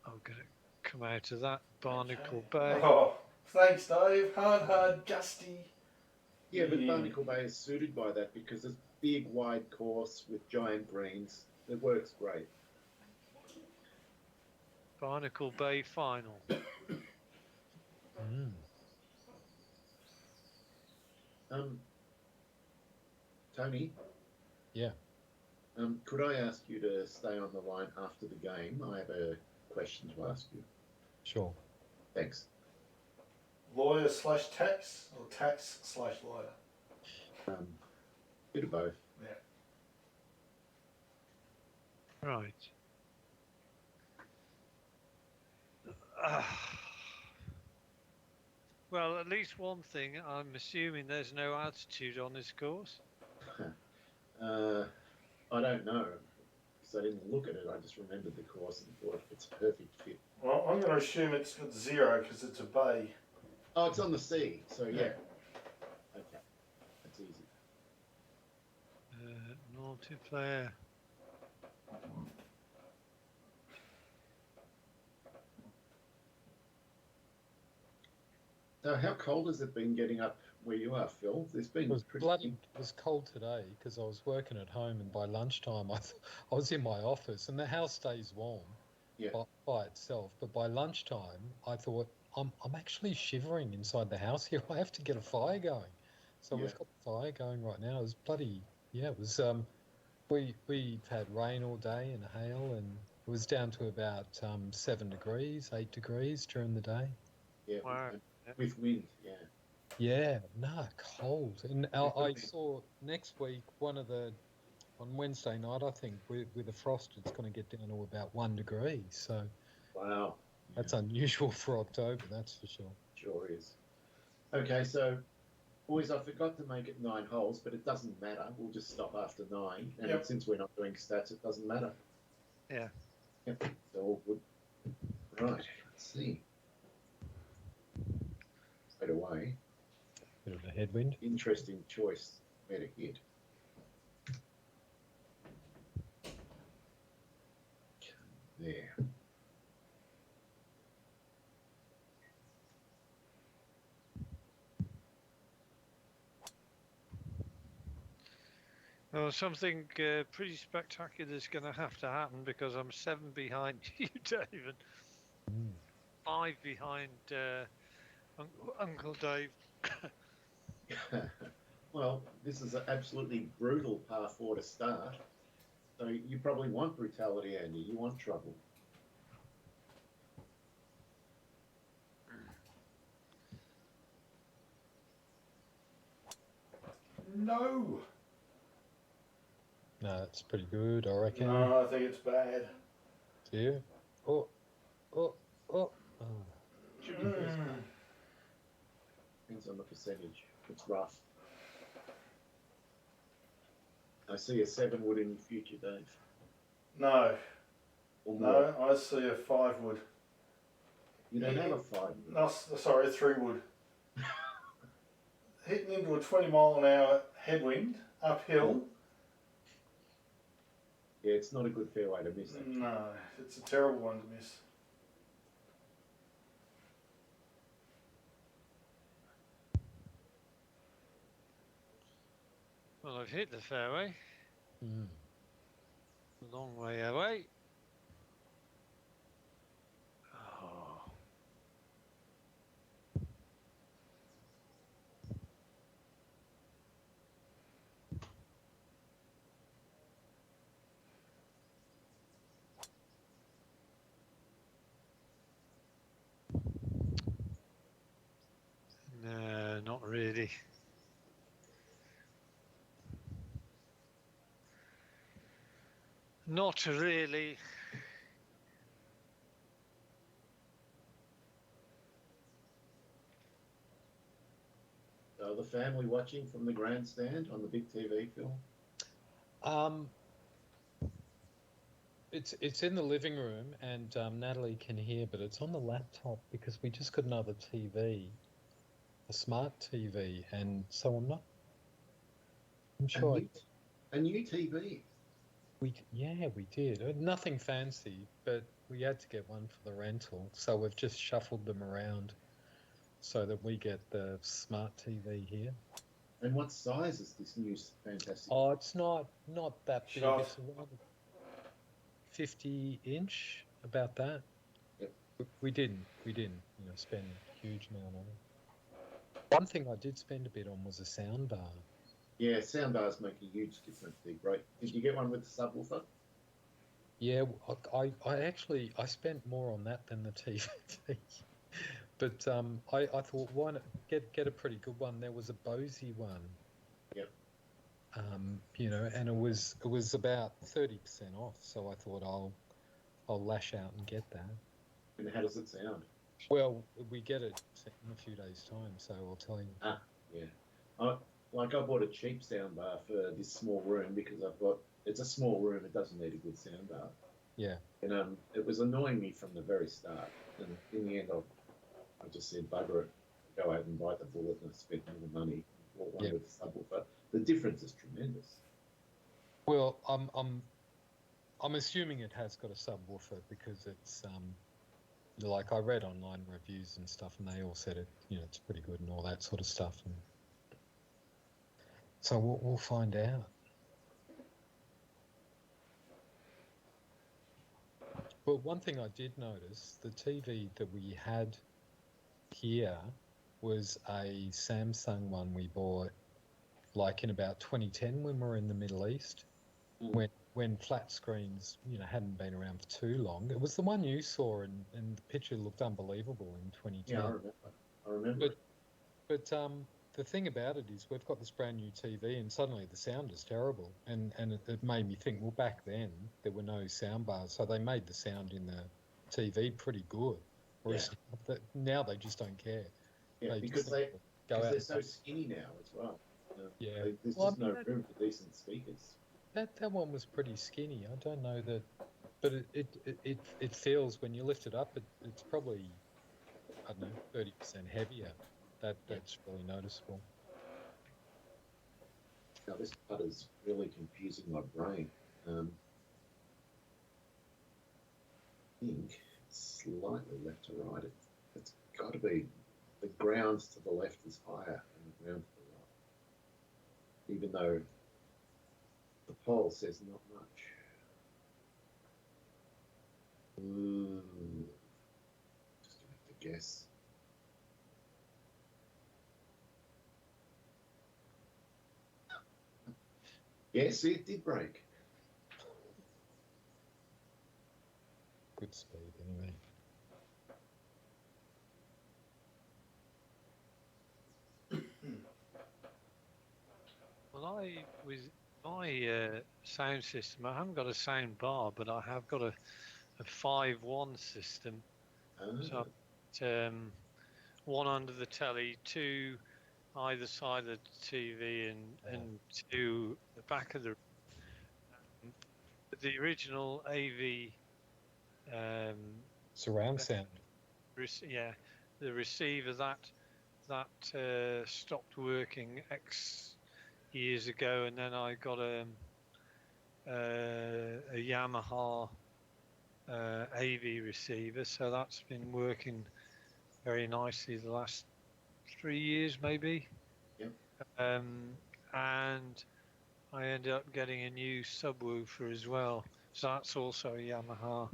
I'm going to come out of that. Barnacle Bay. Oh, thanks, Dave. Hard, gusty. Yeah, but Barnacle Bay is suited by that because it's big, wide course with giant greens. It works great. Barnacle Bay final. Tony? Yeah. Could I ask you to stay on the line after the game? I have a question to ask you. Sure. Thanks. Lawyer/tax or tax/lawyer? Bit of both. Yeah. Right. Well, at least one thing, I'm assuming there's no altitude on this course. I don't know, because I didn't look at it. I just remembered the course and thought it's a perfect fit. Well, I'm going to assume it's got 0 because it's a bay. Oh, it's on the sea, so yeah. Okay, that's easy. Multiplayer. So how cold has it been getting up where you are, Phil? It's been It was cold today because I was working at home, and by lunchtime I was in my office, and the house stays warm by itself. But by lunchtime, I thought I'm actually shivering inside the house here. I have to get a fire going. So we've got the fire going right now. It was bloody It was we've had rain all day and hail, and it was down to about 7 degrees, 8 degrees during the day. Yeah, Wow. with wind, yeah. Yeah, cold. And I saw next week on Wednesday night, I think, with the frost, it's going to get down to about 1 degree. So Wow. that's unusual for October, that's for sure. Sure is. Okay, so boys, I forgot to make it 9 holes, but it doesn't matter. We'll just stop after 9, and since we're not doing stats, it doesn't matter. Yeah. Yep, so all good. Right, let's see. Straight away. Bit of a headwind. Interesting choice where to hit. Well, something pretty spectacular is going to have to happen because I'm 7 behind you, David. 5 behind Uncle Dave. Well, this is an absolutely brutal par 4 to start. So you probably want brutality, Andy. You want trouble. No. No, it's pretty good, I reckon. No, I think it's bad. Do you? Oh. Should be good. Depends on the percentage. It's rough. I see a 7 wood in your future, Dave. No. Or more. No, I see a 5 wood. You don't have a 5 wood. No, sorry, a 3 wood. Hitting into a 20-mile-an-hour headwind, uphill. Yeah, it's not a good fairway to miss. Actually. No, it's a terrible one to miss. Well, I've hit the fairway. A long way away. Oh. No, not really. Not really. So the family watching from the grandstand on the big TV, Phil? It's in the living room, and Natalie can hear, but it's on the laptop because we just got another TV, a smart TV, and so I'm sure. A new TV? We did. Nothing fancy, but we had to get one for the rental, so we've just shuffled them around so that we get the smart TV here. And what size is this new fantastic? Oh, it's not that big. Shot. It's around 50-inch, about that. Yep. We didn't, spend a huge amount on it. One thing I did spend a bit on was a sound bar. Yeah, sound bars make a huge difference. They're great. Did you get one with the subwoofer? Yeah, I spent more on that than the TV. But I thought, why not get a pretty good one? There was a Bose one. Yep. And it was about 30% off. So I thought I'll lash out and get that. And how does it sound? Well, we get it in a few days' time, so I'll tell you. Yeah. I bought a cheap sound bar for this small room because it's a small room. It doesn't need a good sound bar. Yeah. And it was annoying me from the very start. And in the end, I just said, bugger it, go out and bite the bullet, and I spent more money. Bought one with a subwoofer. The difference is tremendous. Well, I'm assuming it has got a subwoofer because it's like I read online reviews and stuff, and they all said it's pretty good and all that sort of stuff. And so we'll find out. But one thing I did notice, the TV that we had here was a Samsung one we bought like in about 2010 when we were in the Middle East, when flat screens hadn't been around for too long. It was the one you saw, and the picture looked unbelievable in 2010. Yeah, I remember. But the thing about it is we've got this brand new TV, and suddenly the sound is terrible, and it made me think, well, back then there were no sound bars, so they made the sound in the TV pretty good, whereas now they just don't care. Yeah, because they're so skinny now as well. There's just no room for decent speakers. That one was pretty skinny. I don't know that, but it feels when you lift it up, it's probably, I don't know, 30% heavier. That's really noticeable. Now this putter's really confusing my brain. I think it's slightly left to right. It's got to be the grounds to the left is higher than the ground to the right. Even though Paul says not much. Just gonna have to guess. Yes, it did break. Good speed, anyway. Well, with my sound system, I haven't got a sound bar, but I have got a 5-1 system. So one under the telly, two either side of the TV, and two the back of the. The original AV surround sound. Yeah, the receiver that stopped working X years ago, and then I got a Yamaha AV receiver, so that's been working very nicely the last 3 years, maybe. Yep. And I ended up getting a new subwoofer as well, so that's also a Yamaha.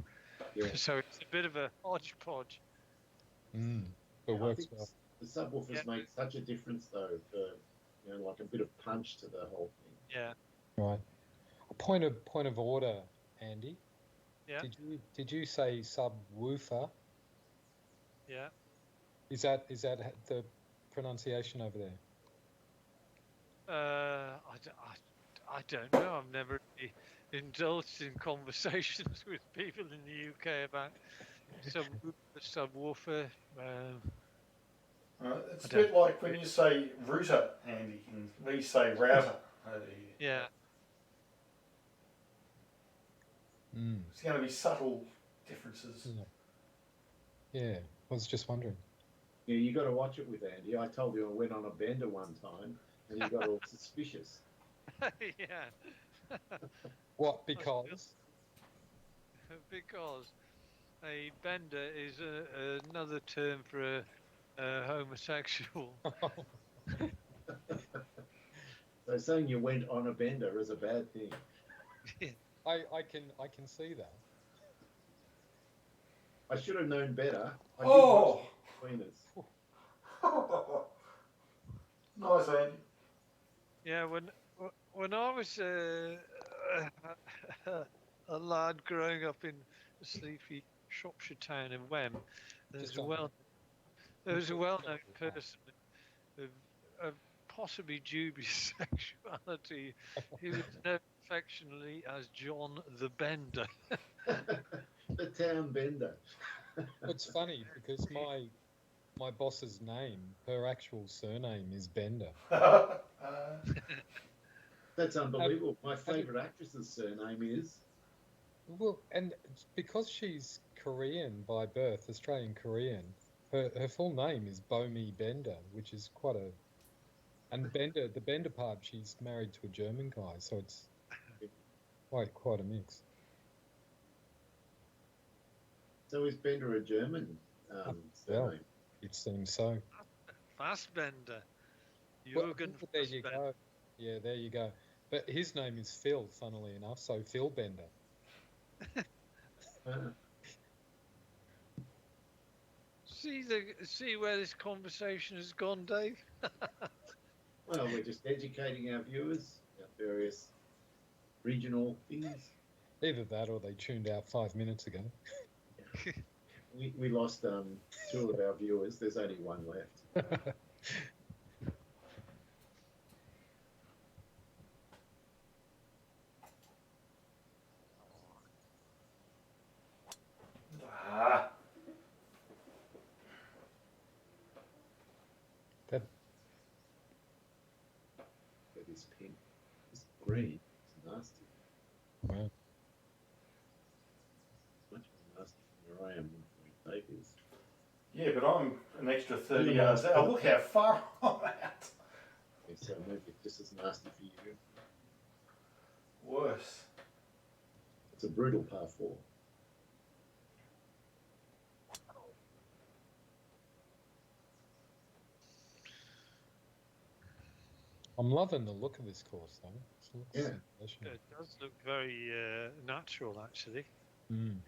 Yeah. So it's a bit of a hodgepodge. But works well. The subwoofers make such a difference, though, for like a bit of punch to the whole thing. Yeah. Right. A point of order, Andy. Yeah. Did you say subwoofer? Yeah. Is that the pronunciation over there? I don't know. I've never really indulged in conversations with people in the UK about subwoofer. It's a bit like when you say router, Andy, and we say router over here. Yeah. It's going to be subtle differences. Yeah, I was just wondering. Yeah, you got to watch it with Andy. I told you I went on a bender one time, and he got all suspicious. Yeah. What? Because? Because a bender is another term for a homosexual. So saying you went on a bender is a bad thing. I can see that. I should have known better. Between us. Nice, Andy. Yeah, when I was a lad growing up in a sleepy Shropshire town in Wem, there was a well-known person of possibly dubious sexuality who was known affectionately as John the Bender. The town bender. It's funny because my boss's name, her actual surname is Bender. That's unbelievable. My favourite actress's surname is. Well, and because she's Korean by birth, Australian Korean, her full name is Bomi Bender, which is quite a. And Bender, the Bender part, she's married to a German guy, so it's quite a mix. So is Bender a German surname? It seems so. Fassbender. There you go. Yeah, there you go. But his name is Phil, funnily enough, so Phil Bender. See where this conversation has gone, Dave? Well, we're just educating our viewers about various regional things. Either that or they tuned out 5 minutes ago. We lost 2 of our viewers. There's only 1 left. This pink, this green, it's nasty. Wow. Much more nasty from where I am than Dave is. Yeah, but I'm an extra 30 yards out. Look how far I'm at. Yeah, so maybe it's just as nasty for you. Worse. It's a brutal par 4. I'm loving the look of this course, though. It looks Yeah. sensational. It does look very natural, actually. Mm.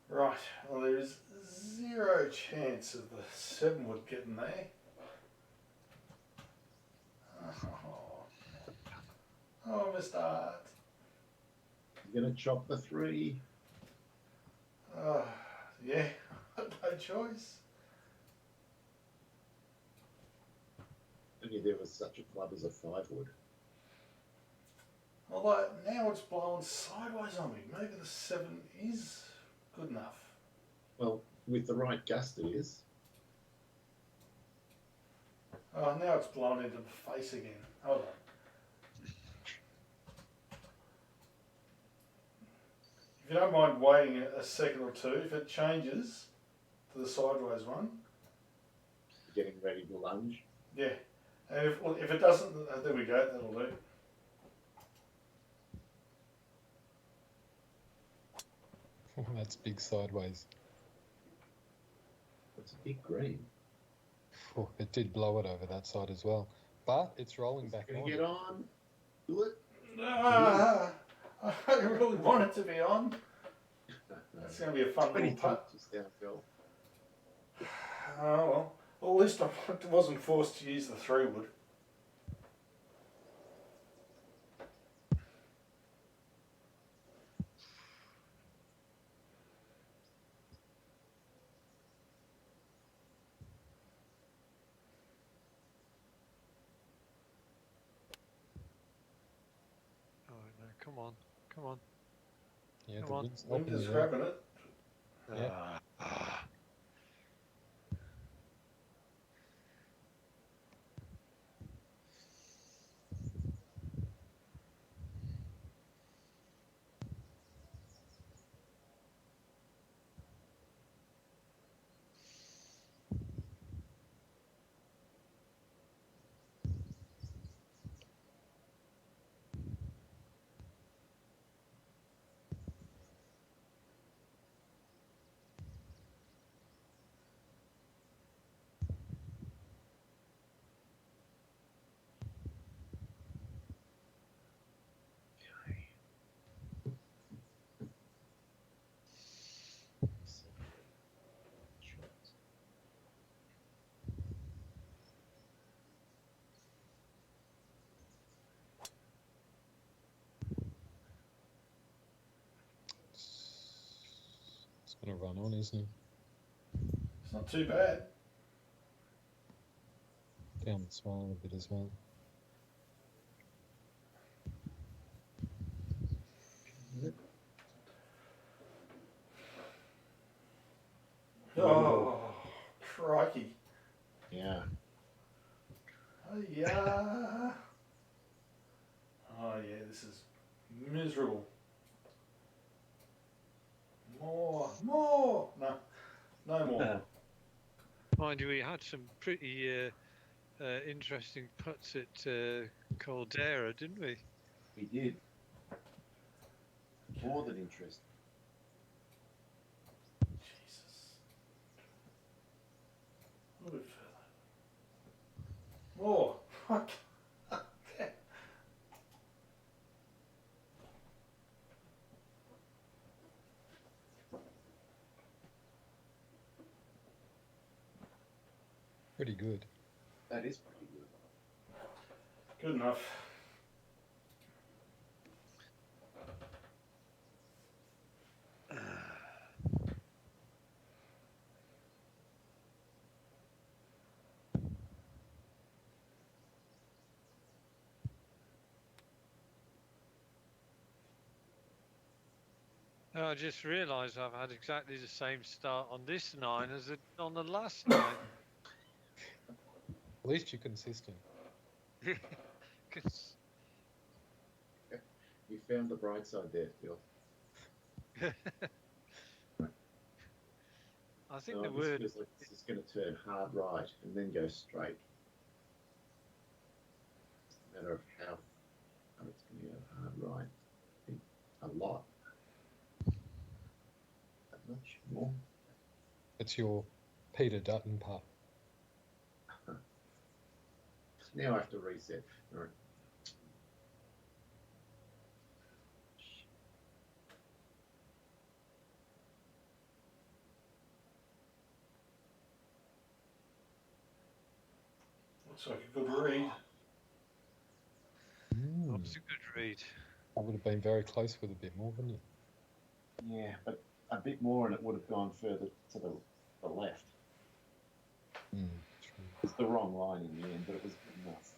Right, well there is zero chance of the 7 wood getting there. Oh, Mr. Hart. You're going to chop the 3. Yeah, no choice. Only there was such a club as a 5 wood. Although now it's blowing sideways on me. Maybe the 7 is good enough. Well, with the right gust it is. Oh, now it's blown into the face again. Hold on. If you don't mind waiting a second or two, if it changes to the sideways one, Getting ready to lunge. yeah. And if it doesn't, there we go, that'll do. That's big sideways. It's a big green. Oh, it did blow it over that side as well. But it's rolling back Gonna on. get on. Do it. I really want it to be on. That's going to be a fun little putt. Just downhill. Oh well, at least I wasn't forced to use the 3 wood. Oh no! Come on! Come on! Yeah, Come the on. wind's Wind helping is you out. grabbing it. Yeah. It's going to run on, isn't it? It's not too bad. Down the smile a bit as well. Oh, crikey. Yeah. Oh, yeah. Oh, yeah, this is miserable. More. No, no more. Mind you, we had some pretty interesting putts at Caldera, didn't we? We did. More than interesting. Jesus. A little bit further. More. Pretty good. That is pretty good. Good enough. I just realised I've had exactly the same start on this 9 as on the last 9. At least you're consistent. 'Cause You found the bright side there, Phil. I think Oh, the this word feels like this is going to turn hard right and then go straight. It's a matter of how it's going to go hard right. I think a lot. That much more. It's your Peter Dutton putt. Now I have to reset. All right. Looks like a good read. That was a good read. That would have been very close with a bit more, wouldn't it? Yeah, but a bit more and it would have gone further to the left. True. It's the wrong line in the end, but it was good enough.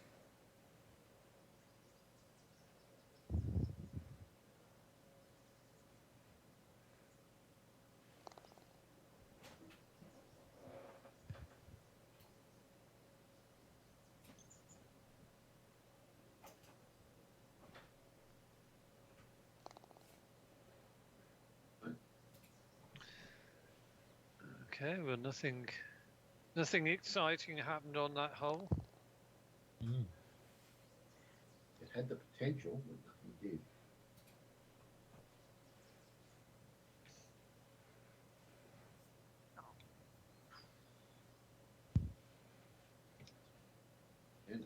Okay, well, nothing exciting happened on that hole. It had the potential, but nothing did. And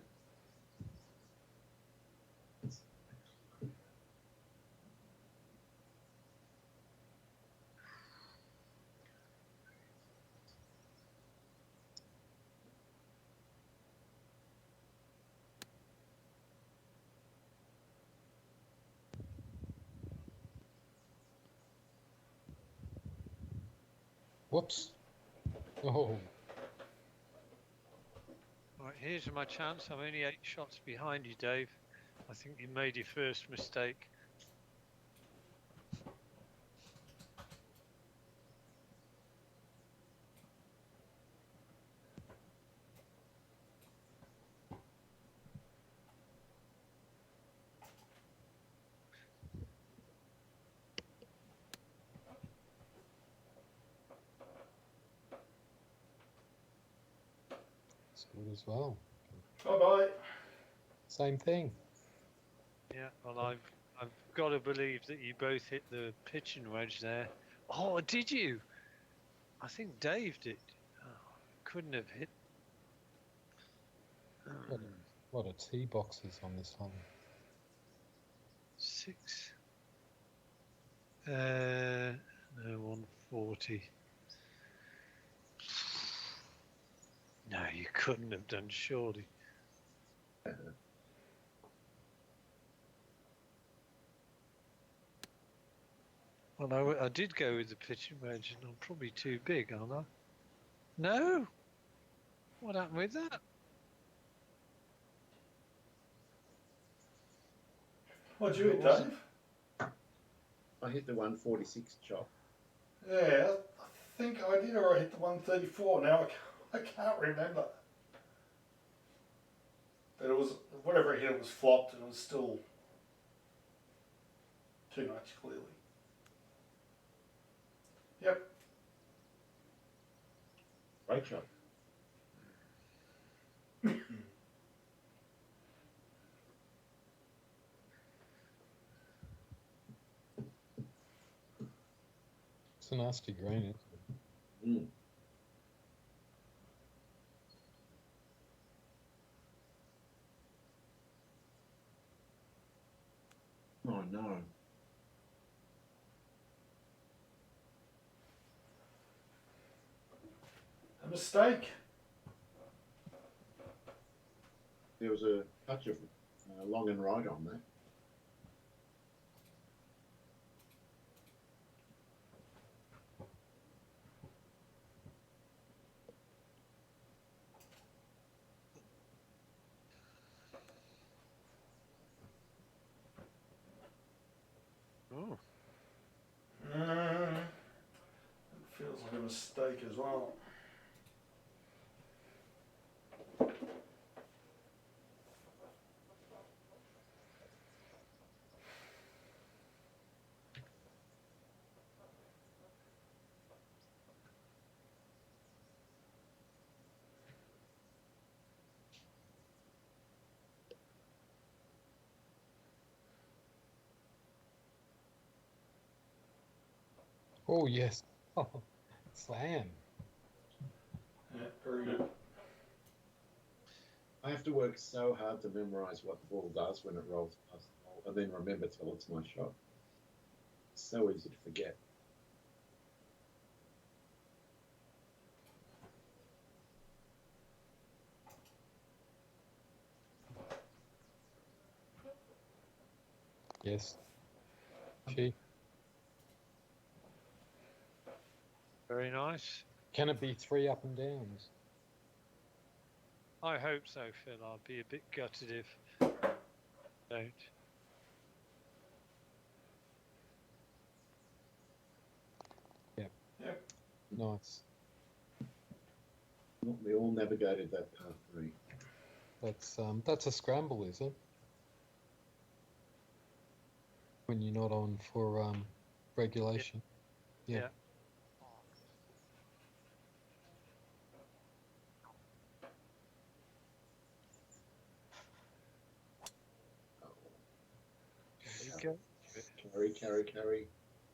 Whoops. Oh. Right, here's my chance. I'm only 8 shots behind you, Dave. I think you made your first mistake. It's good as well. Bye-bye. Same thing. Yeah, well, I've got to believe that you both hit the pitching wedge there. Oh, did you? I think Dave did. Oh, couldn't have hit. What are tee boxes on this one? 6. No, 140. No, you couldn't have done, surely. Well, I did go with the pitching wedge, and I'm probably too big, aren't I? No? What happened with that? What'd you hit, Dave? I hit the 146 chop. Yeah, I think I did, or I hit the 134. Now I can't remember. But it was, whatever it hit, it was flopped, and it was still too much, clearly. Yep. Great shot. It's a nasty green, isn't it? Mm. Oh no. A mistake. There was a touch of long and right on that. Oh, It feels like a mistake as well. Oh, yes. Oh, slam. Yeah, very good. I have to work so hard to memorise what the ball does when it rolls past the hole, and then remember till it's my shot. It's so easy to forget. Yes. Gee. Very nice. Can it be 3 up and downs? I hope so, Phil. I'll be a bit gutted if don't. Yep. Yep. Nice. We all navigated that par 3. That's a scramble, is it? When you're not on for regulation. Yeah. Yeah. There you go. Carry.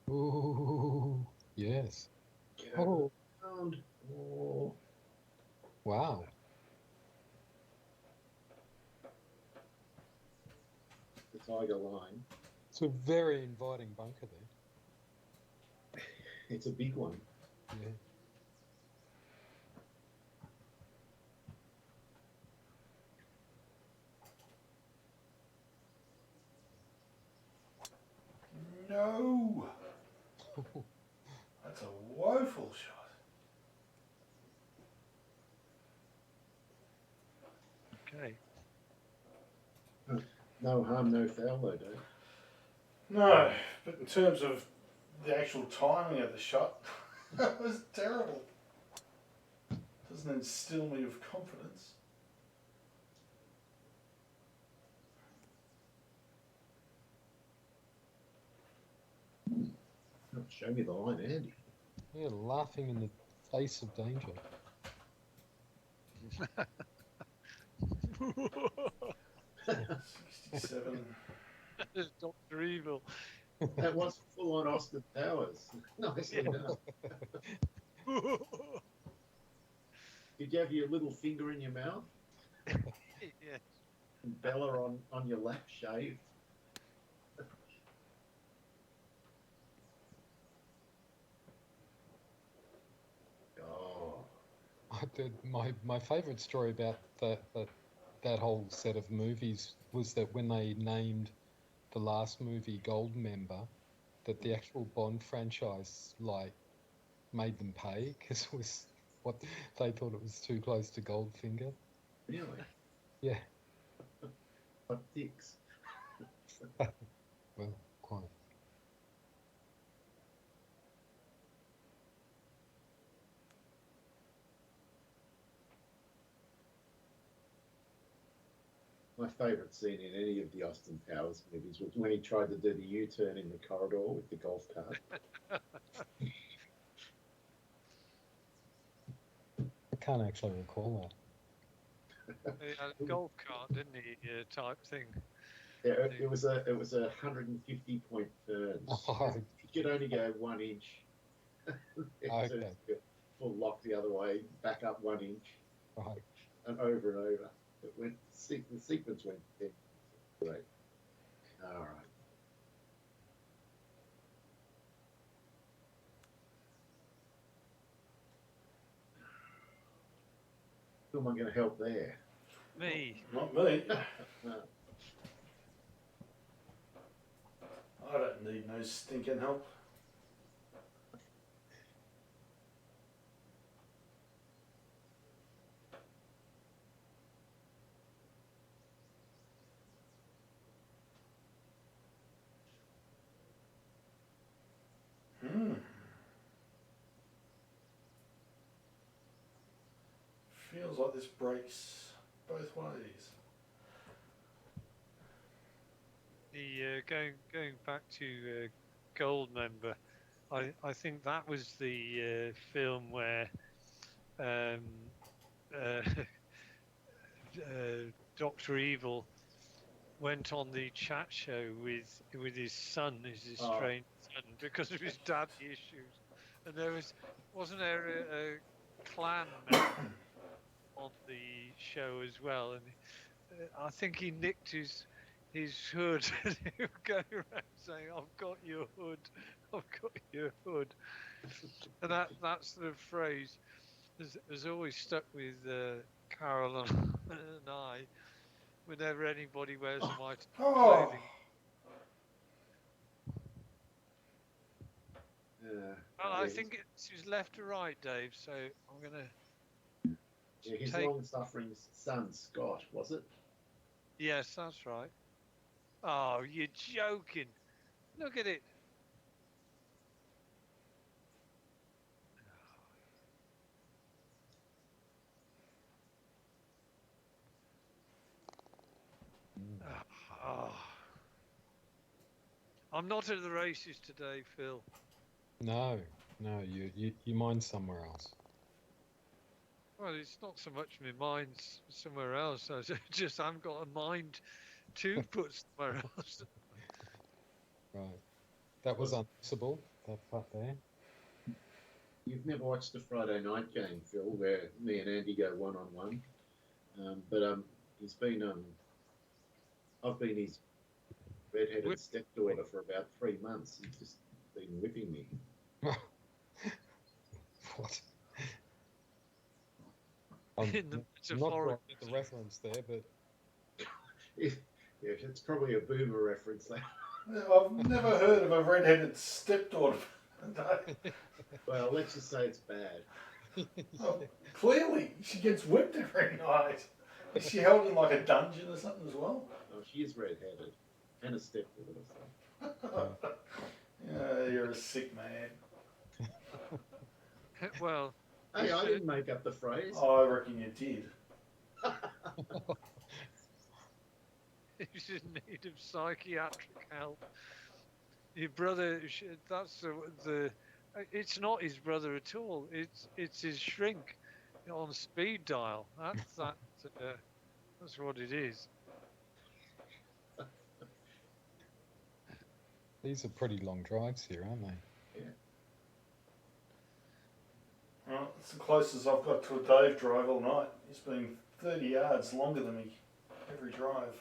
Ooh, yes. Oh, Around. Oh. wow. The tiger line. It's a very inviting bunker there. It's a big one. Yeah. No! That's a woeful shot. Okay. No harm, no foul though, Dave. No, but in terms of the actual timing of the shot, that was terrible. Doesn't instill me with confidence. Show me the line, Andy. Yeah, laughing in the face of danger. 67. There's Dr. Evil. That was full on Austin Powers. Nicely done. Did you have your little finger in your mouth? Yes. And Bella on your lap shaved? Oh. I did my favourite story about that whole set of movies was that when they named the last movie Goldmember, that the actual Bond franchise made them pay because it was what they thought it was too close to Goldfinger. Really? Yeah. What dicks? Well, quite. My favourite scene in any of the Austin Powers movies was when he tried to do the U-turn in the corridor with the golf cart. I can't actually recall He had a golf cart, didn't he? Type thing. Yeah, it was a 150 point turn. Oh. You could only go 1 inch. Okay. Full lock the other way, back up 1 inch, that. Right. and over. It went. The sequence went great. All right. Who am I going to help there? Me. Not me. No. I don't need no stinking help. Feels like this breaks both ways. The going back to Goldmember, I think that was the film where Dr. Evil went on the chat show with his son, his estranged son, because of his daddy issues, and wasn't there clan member on the show as well, and I think he nicked his hood, and he would go around saying, "I've got your hood, I've got your hood," and that sort of phrase has always stuck with Carol and I. Whenever anybody wears some white Oh, clothing. Well, I think it's left to right, Dave. So I'm gonna. Yeah, his take... long-suffering son, Scott, was it? Yes, that's right. Oh, you're joking. Look at it. Oh. I'm not at the races today, Phil. No, you mind somewhere else. Well, it's not so much my mind's somewhere else. I just haven't got a mind to put somewhere else. Right. That was unmissable, that part there. You've never watched the Friday night game, Phil, where me and Andy go one-on-one. He's been, I've been his red-headed stepdaughter for about 3 months. He's just been whipping me. What? In the not quite the reference there, but... Yeah, it's probably a boomer reference there. I've never heard of a red-headed stepdaughter. Well, let's just say it's bad. Oh, clearly, she gets whipped every night. Is she held in like a dungeon or something as well? Oh, she is red-headed. And a stepdaughter. So. Yeah, you're a sick man. Well, hey, I didn't make up the phrase. Oh, I reckon you did. He's in need of psychiatric help. Your brother, that's the it's not his brother at all. It's his shrink on speed dial. That's what it is. These are pretty long drives here, aren't they? Yeah. Well, it's the closest I've got to a Dave drive all night. He's been 30 yards longer than me every drive.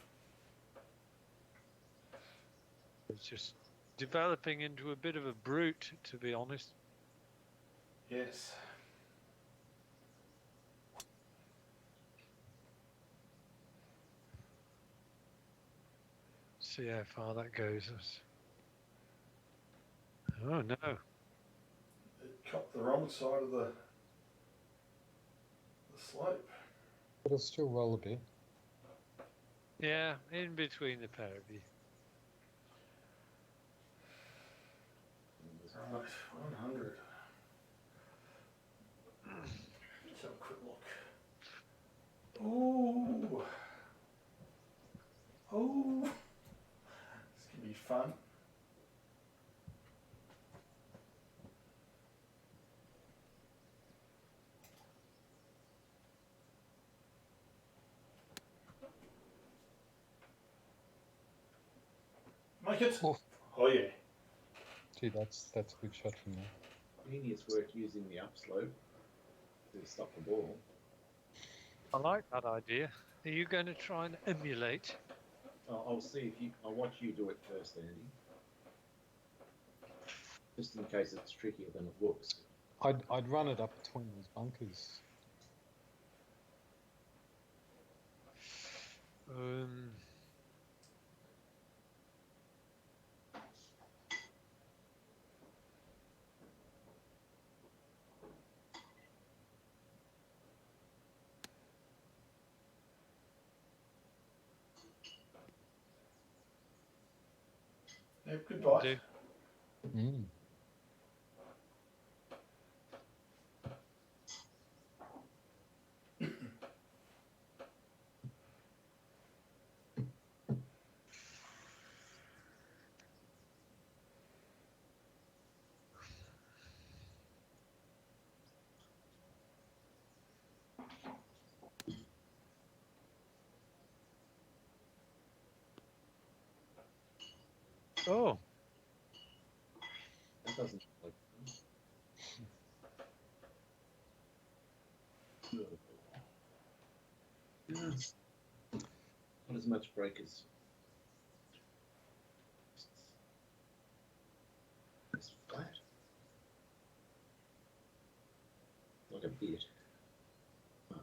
It's just developing into a bit of a brute, to be honest. Yes. See how far that goes. Oh no. It cut the wrong side of the slope. But it'll still roll a bit. Yeah, in between the pair of you. Right, 100. Let's have a quick look. Ooh. Oh. This can be fun. Make it. Oh. Oh yeah. Gee, that's a good shot from there. Genius work using the upslope to stop the ball. I like that idea. Are you going to try and emulate? I'll see if I'll watch you do it first, Andy. Just in case it's trickier than it looks. I'd run it up between those bunkers. Yeah, goodbye. Mm. Oh. That doesn't look as much breakers. It's flat. Like a bit. Much.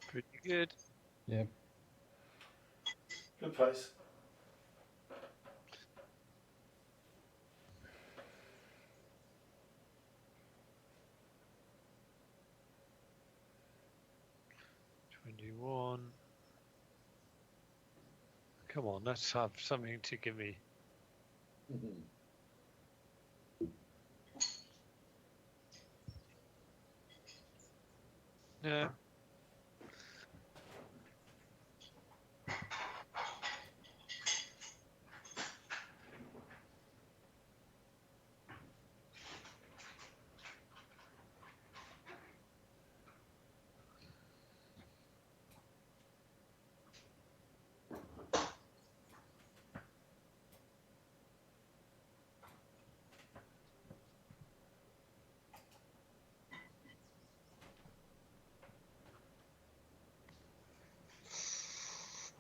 Pretty good. Yep. Good pace. $21. Come on, let's have something to give me. Yeah.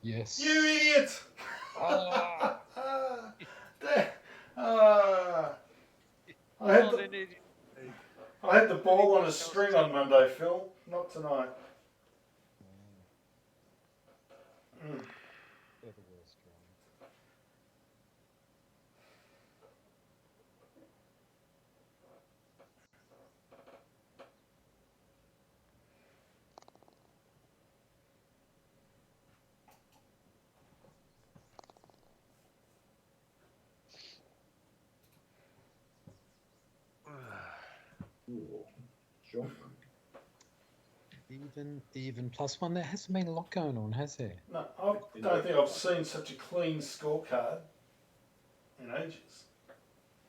Yes. You idiot! Ah. I had Oh, the, they need- I had the ball on a string on Monday, Phil. Not tonight. Mm. They're the worst drama. Ooh, short one. Even +1. There hasn't been a lot going on, has there? No, I don't think I've seen such a clean scorecard in ages.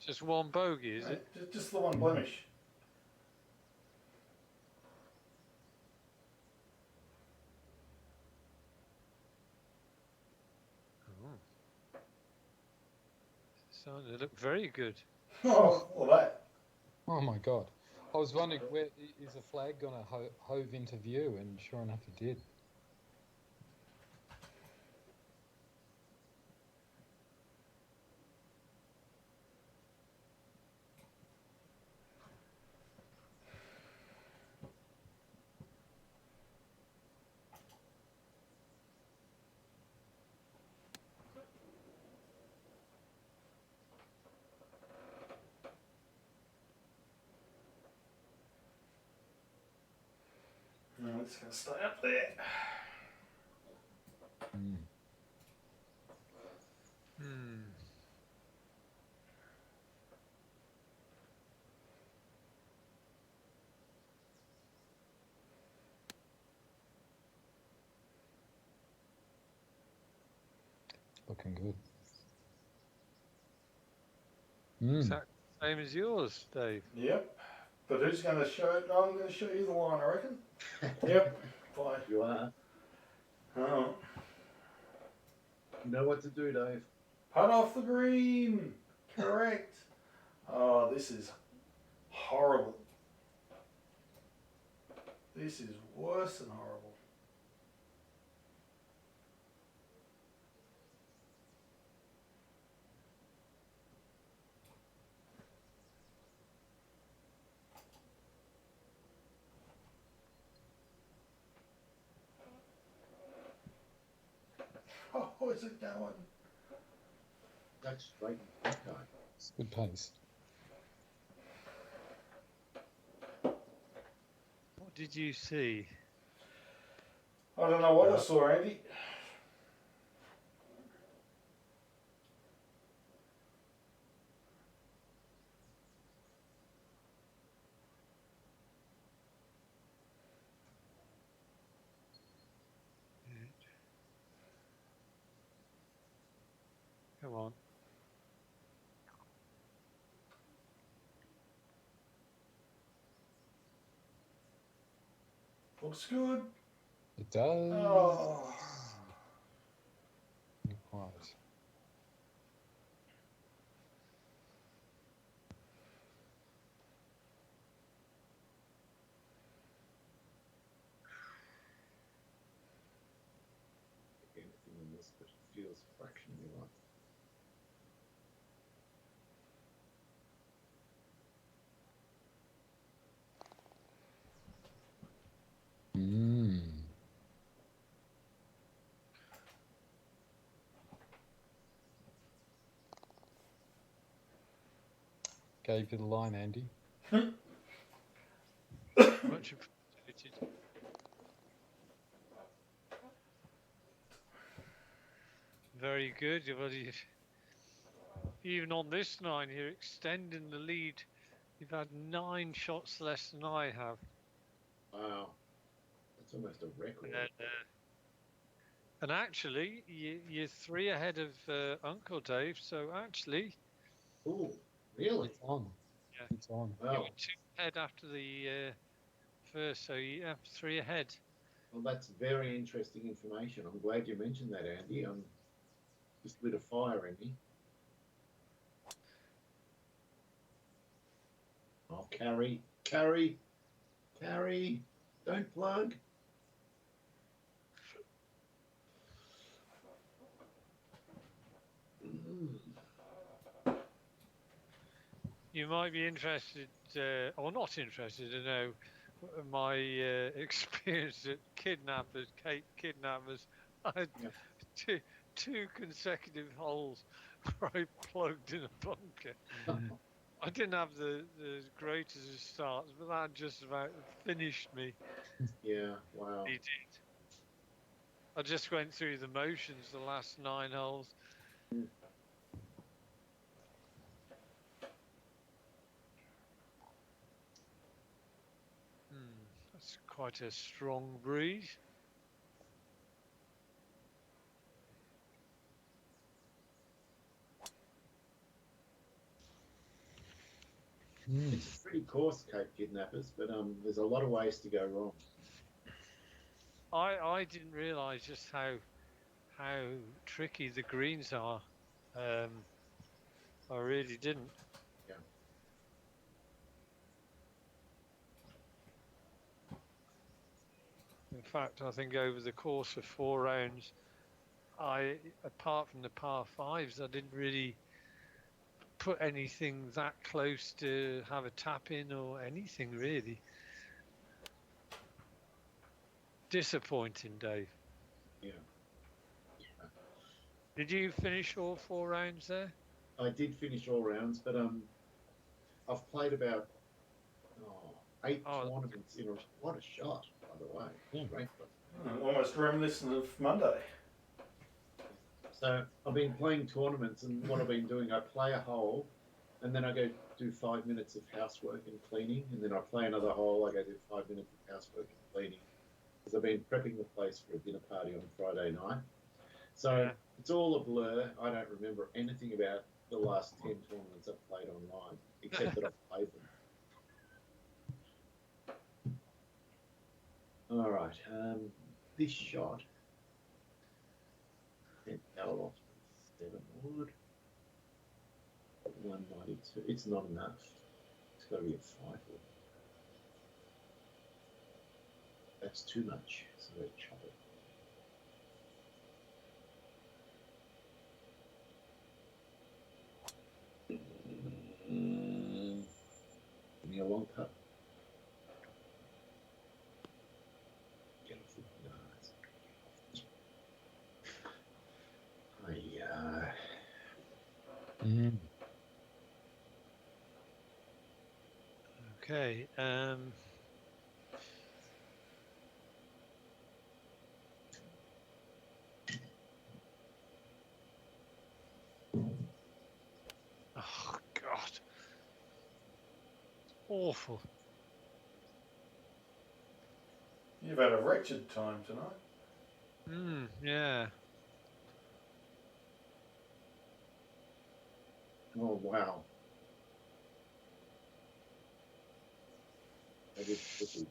Just one bogey, is it? Just the one blemish. Oh. Starting to look very good. Oh, well that. Oh my God. I was wondering, where is a flag going to hove into view? And sure enough, it did. No, it's going to stay up there. Mm. Hmm. Looking good. Mm. Exactly the same as yours, Dave. Yep. But who's going to show it? I'm going to show you the line, I reckon. Yep. Bye. You are. Oh. You know what to do, Dave. Putt off the green. Correct. Oh, this is horrible. This is worse than horrible. Oh, where's it going? That's straight and time. It's good pace. What did you see? I don't know what I saw, Andy. Come on. Looks good. It does. Oh. feels, but it feels fractionally right. Gave you the line, Andy. Much appreciated. Very good. Even on this 9, you're extending the lead. You've had 9 shots less than I have. Wow, that's almost a record. And actually, you're 3 ahead of Uncle Dave. So actually, Oh, really? It's on. Yeah. It's on. you Wow. were 2 ahead after the first, so you have 3 ahead. Well, that's very interesting information. I'm glad you mentioned that, Andy. Just lit a fire in me. Oh, carry. Don't plug. You might be interested, or not interested, to know my experience at Cape Kidnappers. I had two consecutive holes where I plugged in a bunker. I didn't have the greatest of starts, but that just about finished me. Yeah, wow. It did. I just went through the motions the last 9 holes. That's quite a strong breeze. It's a pretty coarse Cape Kidnappers, but there's a lot of ways to go wrong. I didn't realise just how tricky the greens are. I really didn't. Yeah. In fact, I think over the course of 4 rounds, apart from the par 5s, I didn't really put anything that close to have a tap in or anything really. Disappointing, Dave. Yeah. Did you finish all 4 rounds there? I did finish all rounds, but I've played about 8 tournaments in a. What a shot, by the way. Yeah. Great. Almost reminiscent of Monday. So I've been playing tournaments, and what I've been doing, I play a hole, and then I go do 5 minutes of housework and cleaning, and then I play another hole. I go do 5 minutes of housework and cleaning, because I've been prepping the place for a dinner party on Friday night. So it's all a blur. I don't remember anything about the last 10 tournaments I've played online, except that I've played them. All right, this shot. 10 power off 7 wood. 192. It's not enough. It's got to be a 5 wood. That's too much. So we'll chop it. Give me a long putt. Get off the yards. Okay. Oh God. Awful. You've had a wretched time tonight. Yeah. Oh, wow. That is tricky.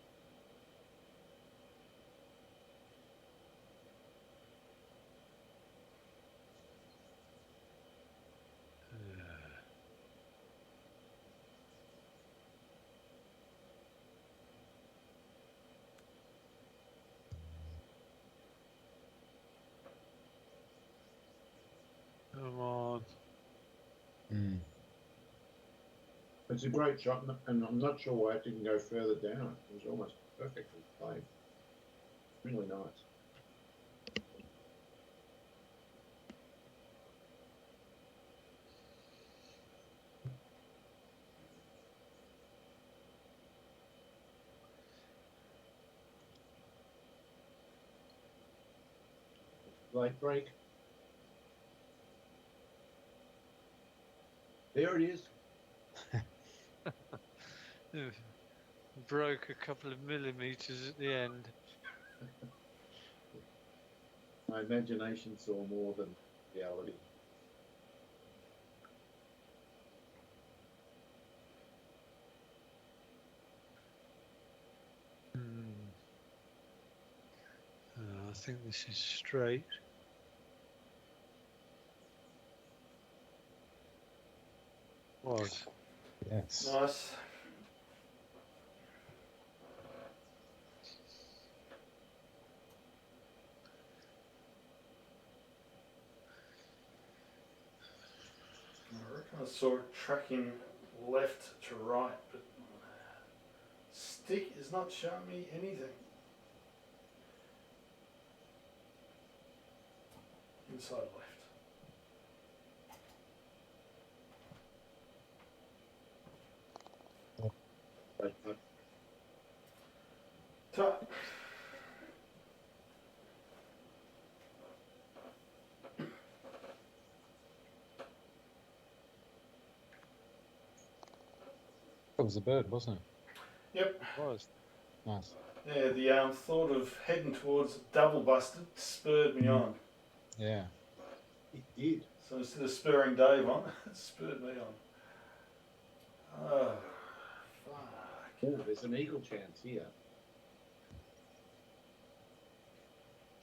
It's a great shot, and I'm not sure why it didn't go further down. It was almost perfectly played. Really nice. Late break. There it is. Broke a couple of millimeters at the end. My imagination saw more than reality. I think this is straight. Was. Yes. Nice. I reckon I saw it tracking left to right, but stick is not showing me anything. Inside left. Late putt. Tut. It was a bird, wasn't it? Yep. Was. Nice. Yeah, the thought of heading towards double busted spurred me on. Yeah. It did. So instead of spurring Dave on, it spurred me on. Oh, fuck. Oh, there's an eagle chance here.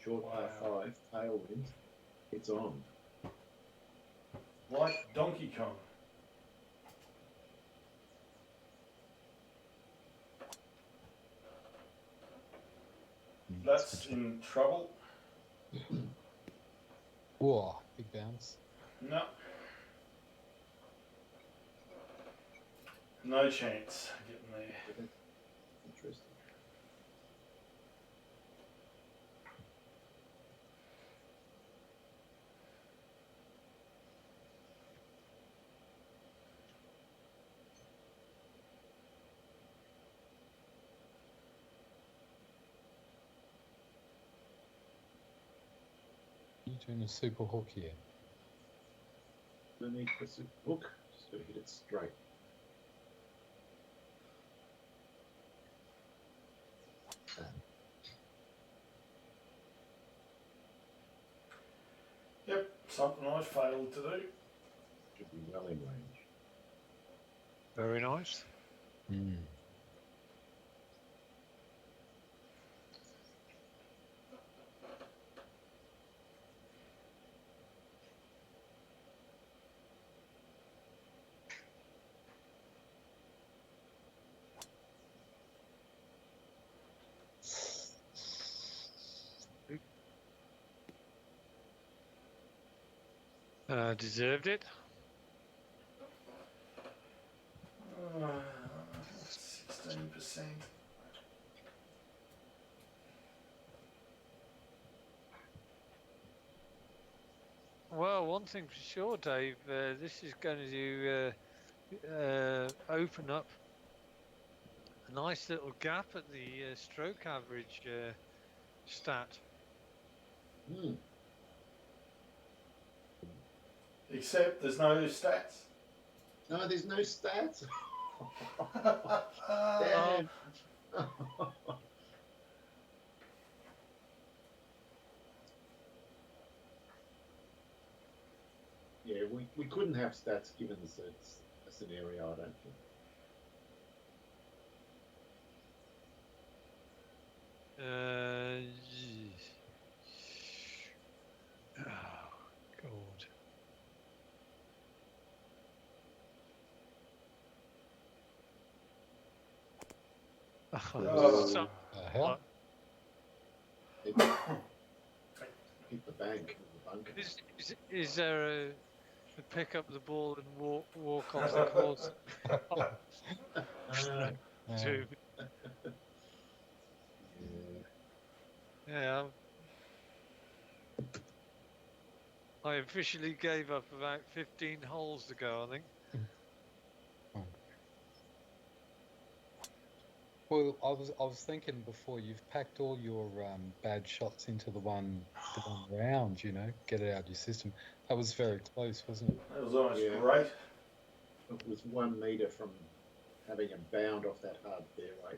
Short par 5, tailwind. It's on. Like Donkey Kong. That's in trouble. Whoa, big bounce. No. No chance getting there. Interesting. You're doing a super hook here. Underneath the hook, just to hit it straight. Yep, something I failed to do. Should be well in range. Very nice. Mm. Deserved it. 16%. Well, one thing for sure, Dave, this is going to open up a nice little gap at the stroke average stat. Hmm. Except there's no stats. No, there's no stats. Oh. Damn. Yeah, we couldn't have stats given the scenario, I don't think. Oh, God. Oh. So- Hell? Hit the bank, the bunker. is there pick up the ball and walk off the course. Yeah. Yeah, I officially gave up about 15 holes to go, I think. Well, I was thinking before, you've packed all your bad shots into the one round, you know, get it out of your system. That was very close, wasn't it? That was almost Yeah. great. It was 1 metre from having a bound off that hard fairway.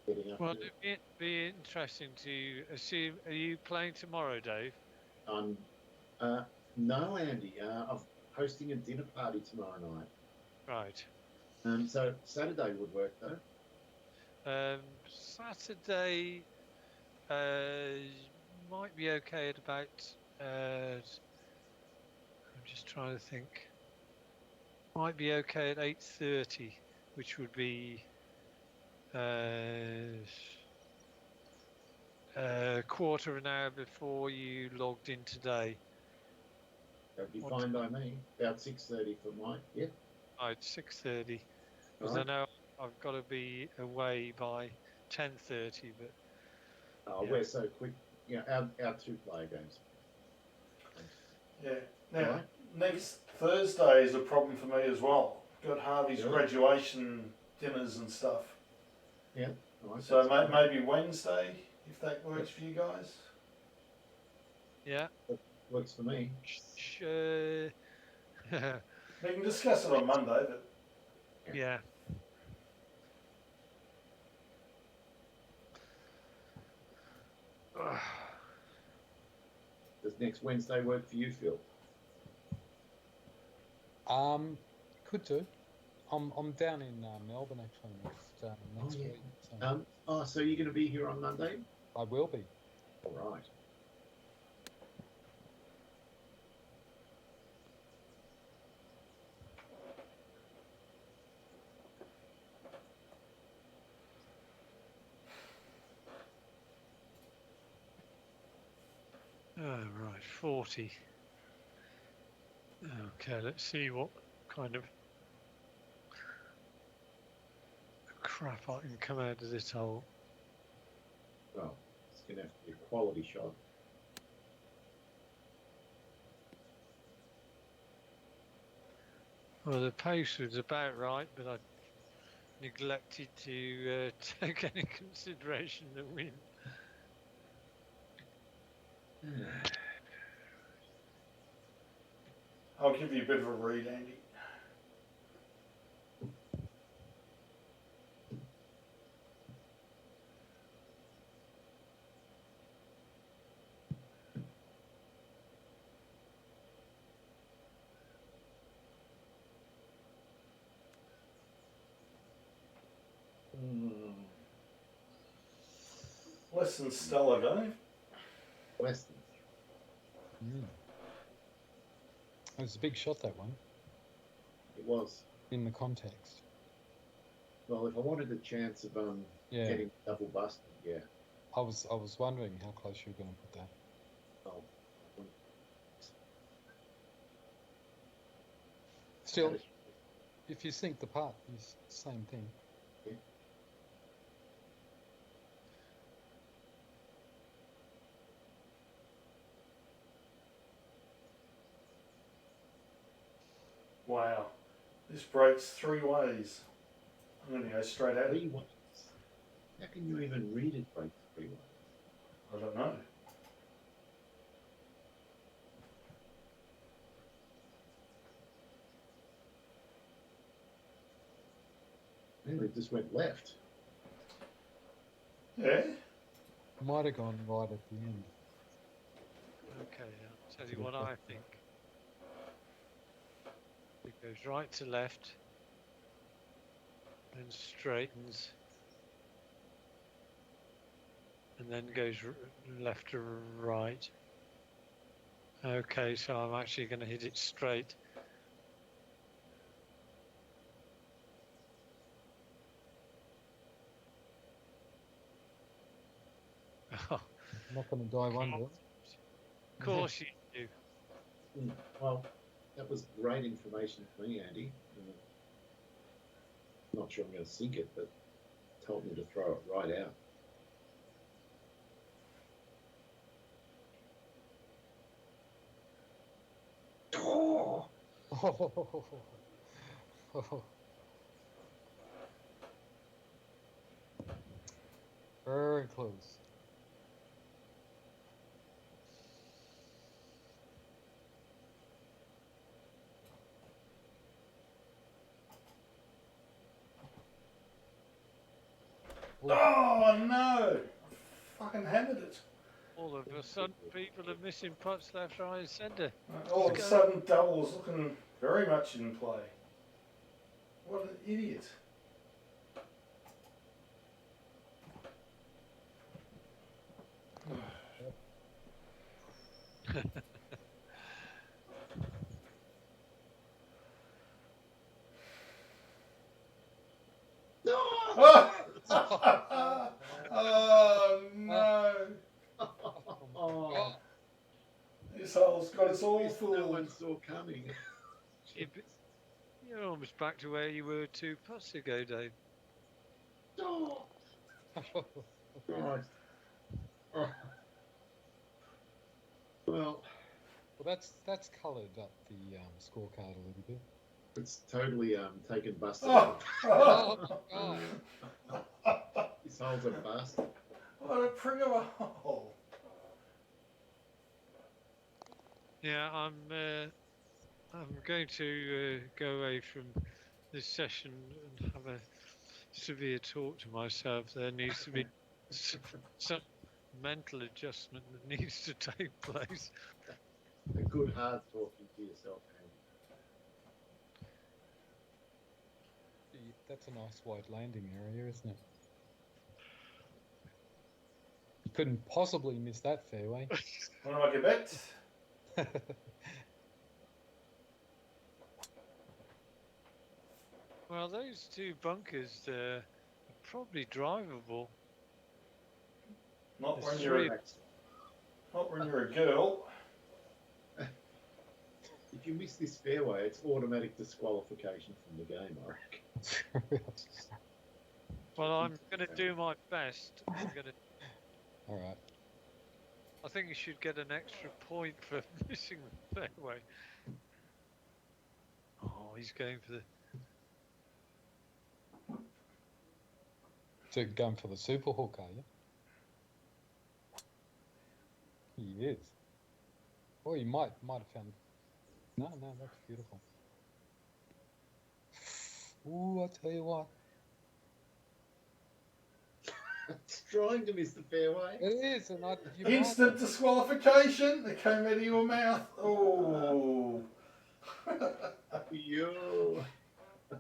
Getting up Well, to it. it'd be interesting to assume. Are you playing tomorrow, Dave? No, Andy. I'm hosting a dinner party tomorrow night. Right. So Saturday would work though. Saturday might be okay at about. I'm just trying to think. Might be okay at 8:30, which would be a quarter of an hour before you logged in today. That'd be What fine time? by me. About 6:30 for mine. Yeah. Right, 6:30. Because All right. I know I've got to be away by 10:30, but Oh, yeah. we're so quick. Yeah, our 2-player games. Yeah. Now, Right. next Thursday is a problem for me as well. Got Harvey's Really? graduation dinners and stuff. Yeah. All right, So that's fine. maybe Wednesday, if that works for you guys. Yeah. Works for me. We can discuss it on Monday, but Yeah. Does next Wednesday work for you, Phil? Could do. I'm down in Melbourne actually next yeah. week. So So you're going to be here on Monday? I will be. All right. Oh, right, 40. Okay, let's see what kind of crap I can come out of this hole. Well, it's going to have to be a quality shot. Well, the pace was about right, but I neglected to take any consideration the wind. I'll give you a bit of a read, Andy. Less than stellar, Dave. Western. It was a big shot, that one, It was. in the context. Well, if I wanted a chance of Yeah. getting double busted, yeah. I was wondering how close you were going to put that. Oh, Still, if you sink the putt, it's the same thing. Wow. This breaks 3 ways. I'm going to go straight at it. 3 ways. How can you even read it break 3 ways? I don't know. Man, it just went left. Yeah. Might have gone right at the end. Okay, I'll tell you what I think. It goes right to left, then straightens, and then goes left to right. Okay, so I'm actually going to hit it straight. Oh, I'm not going to die one day. of course you do. Well, That was great information for me, Andy. Not sure I'm going to sink it, but told me to throw it right out. Oh! Very close. Oh no! I fucking hammered it. All of a sudden, people are missing putts left, right, and centre. All of a sudden, double's looking very much in play. What an idiot. Oh no! Oh, This hole's got us all no fooled. one saw coming. You're almost back to where you were 2 putts ago, Dave. Oh, Christ. Oh. Well, that's coloured up the scorecard a little bit. it's totally taken busted. Oh. Oh, This hole's a bust. What a prig of a hole. Yeah, I'm going to go away from this session and have a severe talk to myself. There needs to be some mental adjustment that needs to take place. A good hard talking to yourself, Andy. that's a nice wide landing area, isn't it? You couldn't possibly miss that fairway. Want to make a bet? Well, those 2 bunkers are probably drivable. Not when There's you're 3. not when you're a girl. If you miss this fairway, it's automatic disqualification from the game, I reckon. Well, I'm going to do my best. All right. I think you should get an extra point for missing the fairway. Oh, he's going for the... So going for the super hook, are you? He is. Well, you might have found. No, that's beautiful. Ooh, I tell you what. It's trying to miss the fairway. It is, and Instant disqualification. It came out of your mouth. Oh. Yo. I'm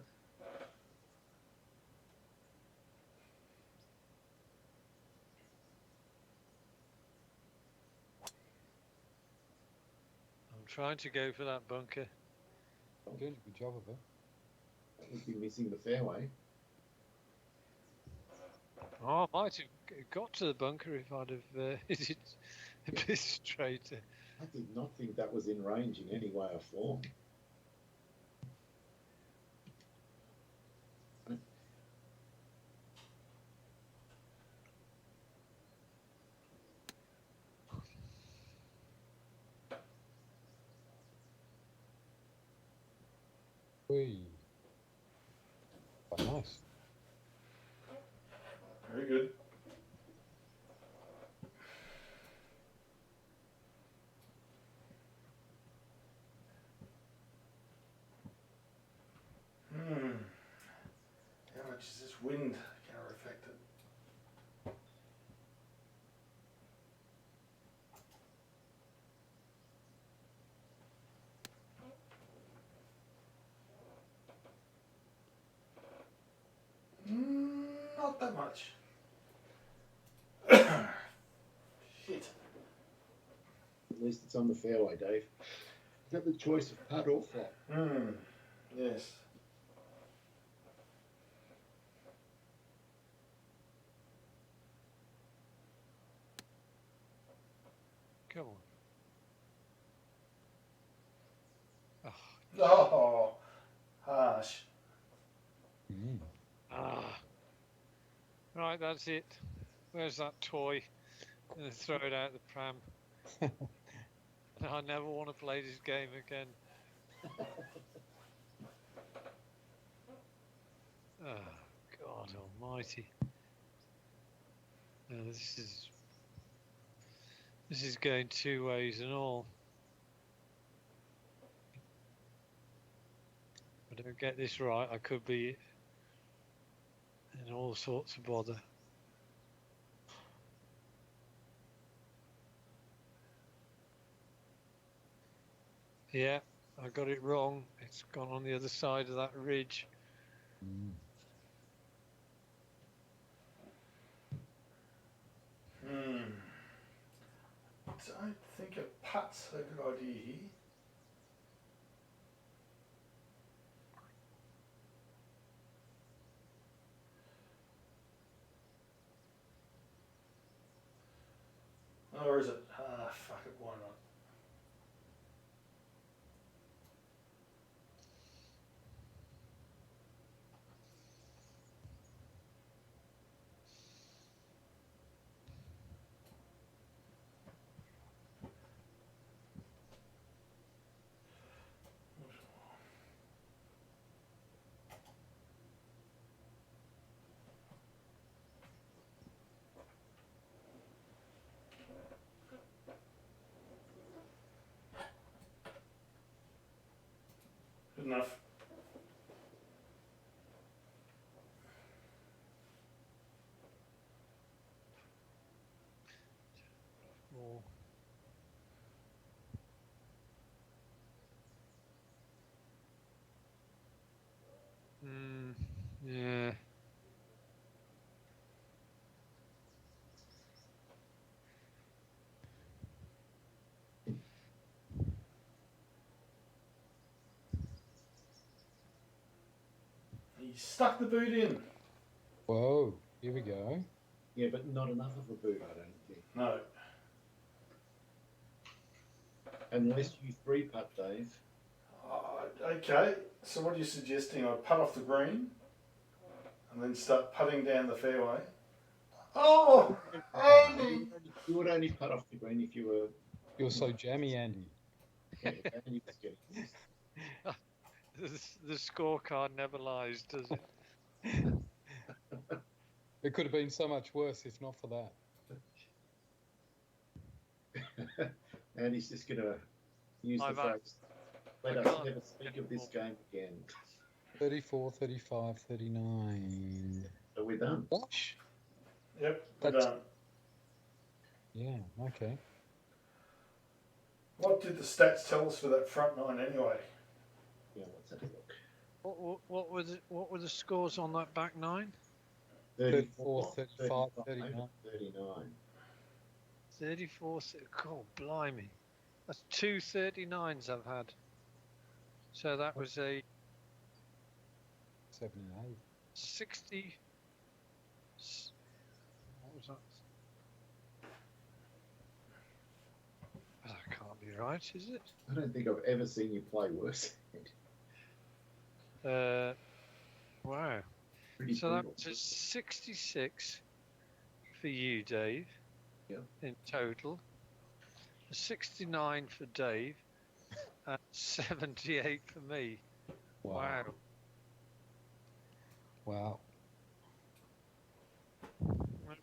trying to go for that bunker. Doing a good job of it. That would be missing the fairway. Oh, I might have got to the bunker if I'd have hit it a bit straighter. I did not think that was in range in any way or form. Whee. Quite nice. Very good. How much is this wind going to affect it? Not that much. Shit. At least it's on the fairway, Dave. Is that the choice of putt or flop? Yes. Come on. Oh. Oh, harsh. Mm. Ah. Right, that's it. Where's that toy? I'm going to throw it out the pram. I never want to play this game again. Oh, God almighty. No, this is going two ways and all. If I don't get this right, I could be in all sorts of bother. Yeah, I got it wrong. It's gone on the other side of that ridge. Mm. Don't think a putt's a good idea here. Or is it? Ah, fuck it, why not? Good enough. Or yeah. He stuck the boot in. Whoa, here we go. Yeah, but not enough of a boot, I don't think. No. Unless you three putt, Dave. Okay, so what are you suggesting? I putt off the green and then start putting down the fairway? Oh, Andy! You would only putt off the green if you were. You're so jammy, Andy. Yeah, Andy was getting this. The scorecard never lies, does it? It could have been so much worse if not for that. Andy's just going to use the phrase, let us never speak of this game again. 34, 35, 39. So we're done. Gosh. Yep, we're done. Yeah, okay. What did the stats tell us for that front nine anyway? Yeah, let's have a look. What were the scores on that back nine? 34, 35, 39. 34, God blimey. That's two 39s I've had. So that was a 78. 60. What was that? That can't be right, is it? I don't think I've ever seen you play worse. Wow. Pretty So that brutal. was a 66 for you, Dave. Yeah. In total. A 69 for Dave. And 78 for me. Wow. Wow. Okay,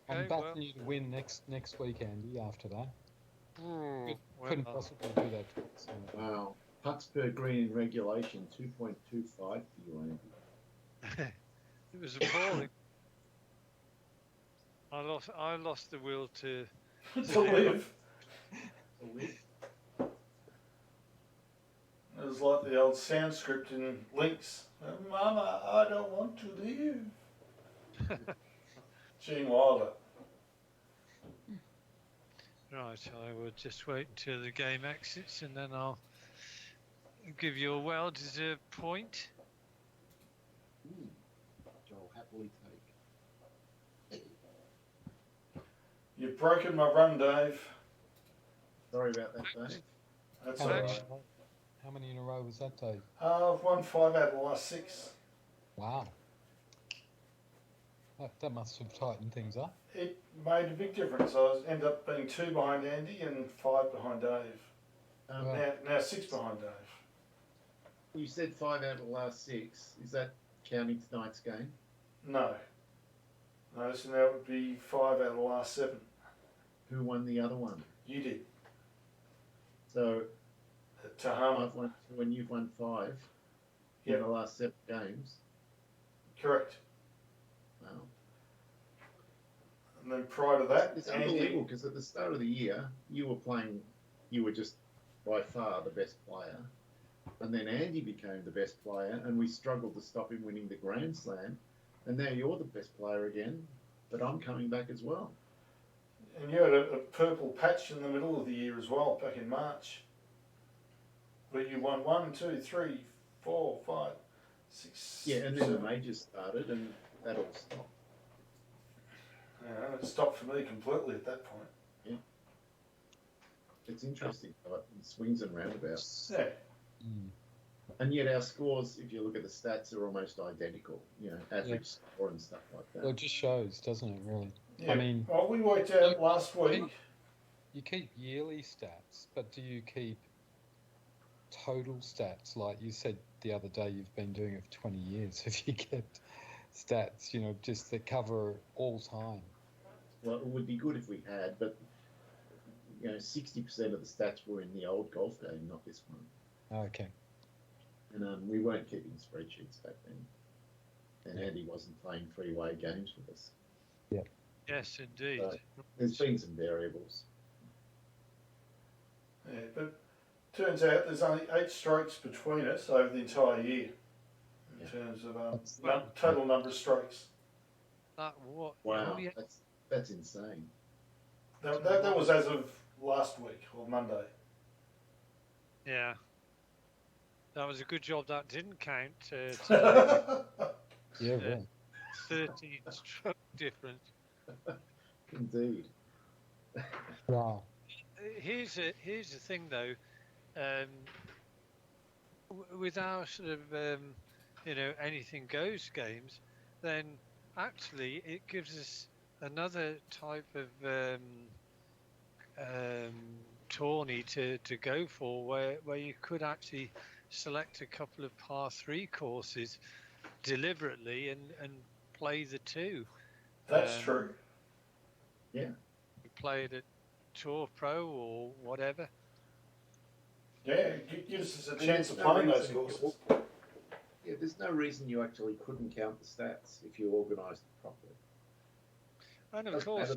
I'm backing you to win next week, Andy, after that. Couldn't possibly do that twice. Wow. Putts per green in regulation, 2.25 for you, Andy. It was appalling. I lost the will to To live. To live? It was like the old sound script in Lynx. Mama, I don't want to live. Gene Wilder. Right, I will just wait until the game exits and then I'll give you a well-deserved point. Which I'll happily take. You've broken my run, Dave. Sorry about that, Dave. That's How all much, right. How many in a row was that, Dave? I've won 5 out of the last 6. Wow. That must have tightened things up. It made a big difference. Ended up being 2 behind Andy and 5 behind Dave. Now 6 behind Dave. You said 5 out of the last 6. Is that counting tonight's game? No. No, so now it would be 5 out of the last 7. Who won the other one? You did. So Tahama. I've won 2 and you've won 5 Yep. in the last 7 games. Correct. Wow. And then prior to that, It's Andy. unbelievable because at the start of the year, you were just by far the best player. And then Andy became the best player, and we struggled to stop him winning the Grand Slam. And now you're the best player again, but I'm coming back as well. And you had a purple patch in the middle of the year as well, back in March, where you won 1, 2, 3, 4, 5, 6. Yeah, and then the majors started, and that all stopped. Yeah, it stopped for me completely at that point. Yeah. It's interesting, right? It swings and roundabouts. Yeah. Mm. And yet our scores, if you look at the stats, are almost identical. You know, average score and stuff like that. Well, it just shows, doesn't it, really? Yeah. I mean... Well, we worked out last week. You keep yearly stats, but do you keep total stats? Like you said the other day, you've been doing it for 20 years. Have you kept stats, just that cover all time? Well, it would be good if we had, but 60% of the stats were in the old golf game, not this one. Okay. And we weren't keeping spreadsheets back then. And Andy wasn't playing three-way games with us. Yeah. Yes, indeed. So there's been some variables. Yeah, but turns out there's only 8 strokes between us over the entire year in terms of total number of strokes. What? Wow, Oh, yeah. that's insane. That was as of last week or Monday. Yeah. That was a good job that didn't count. Yeah, right. 13 stroke difference. Indeed. Wow. Here's the thing, though. With our sort of anything goes games, then actually it gives us another type of tourney to go for, where you could actually select a couple of par 3 courses deliberately and play the 2. That's true. Yeah. You play it at Tour Pro or whatever. Yeah, it gives us a chance of playing those courses. Yeah, there's no reason you actually couldn't count the stats if you organised it properly. And of course,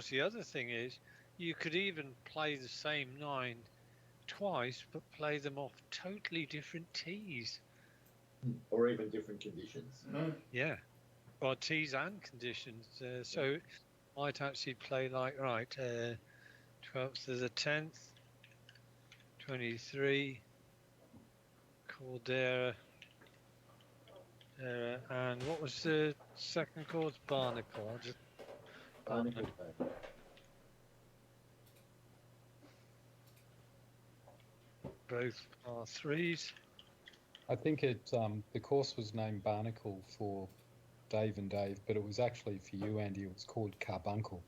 the other thing is you could even play the same 9 twice, but play them off totally different tees. Or even different conditions. Mm. Yeah, well, tees and conditions. So it might actually play like 12th to the 10th, 23, Caldera, and what was the second course? Barnacle. Barnacle. Both par 3s. I think the course was named Barnacle for Dave and Dave, but it was actually for you, Andy. It was called Carbuncle.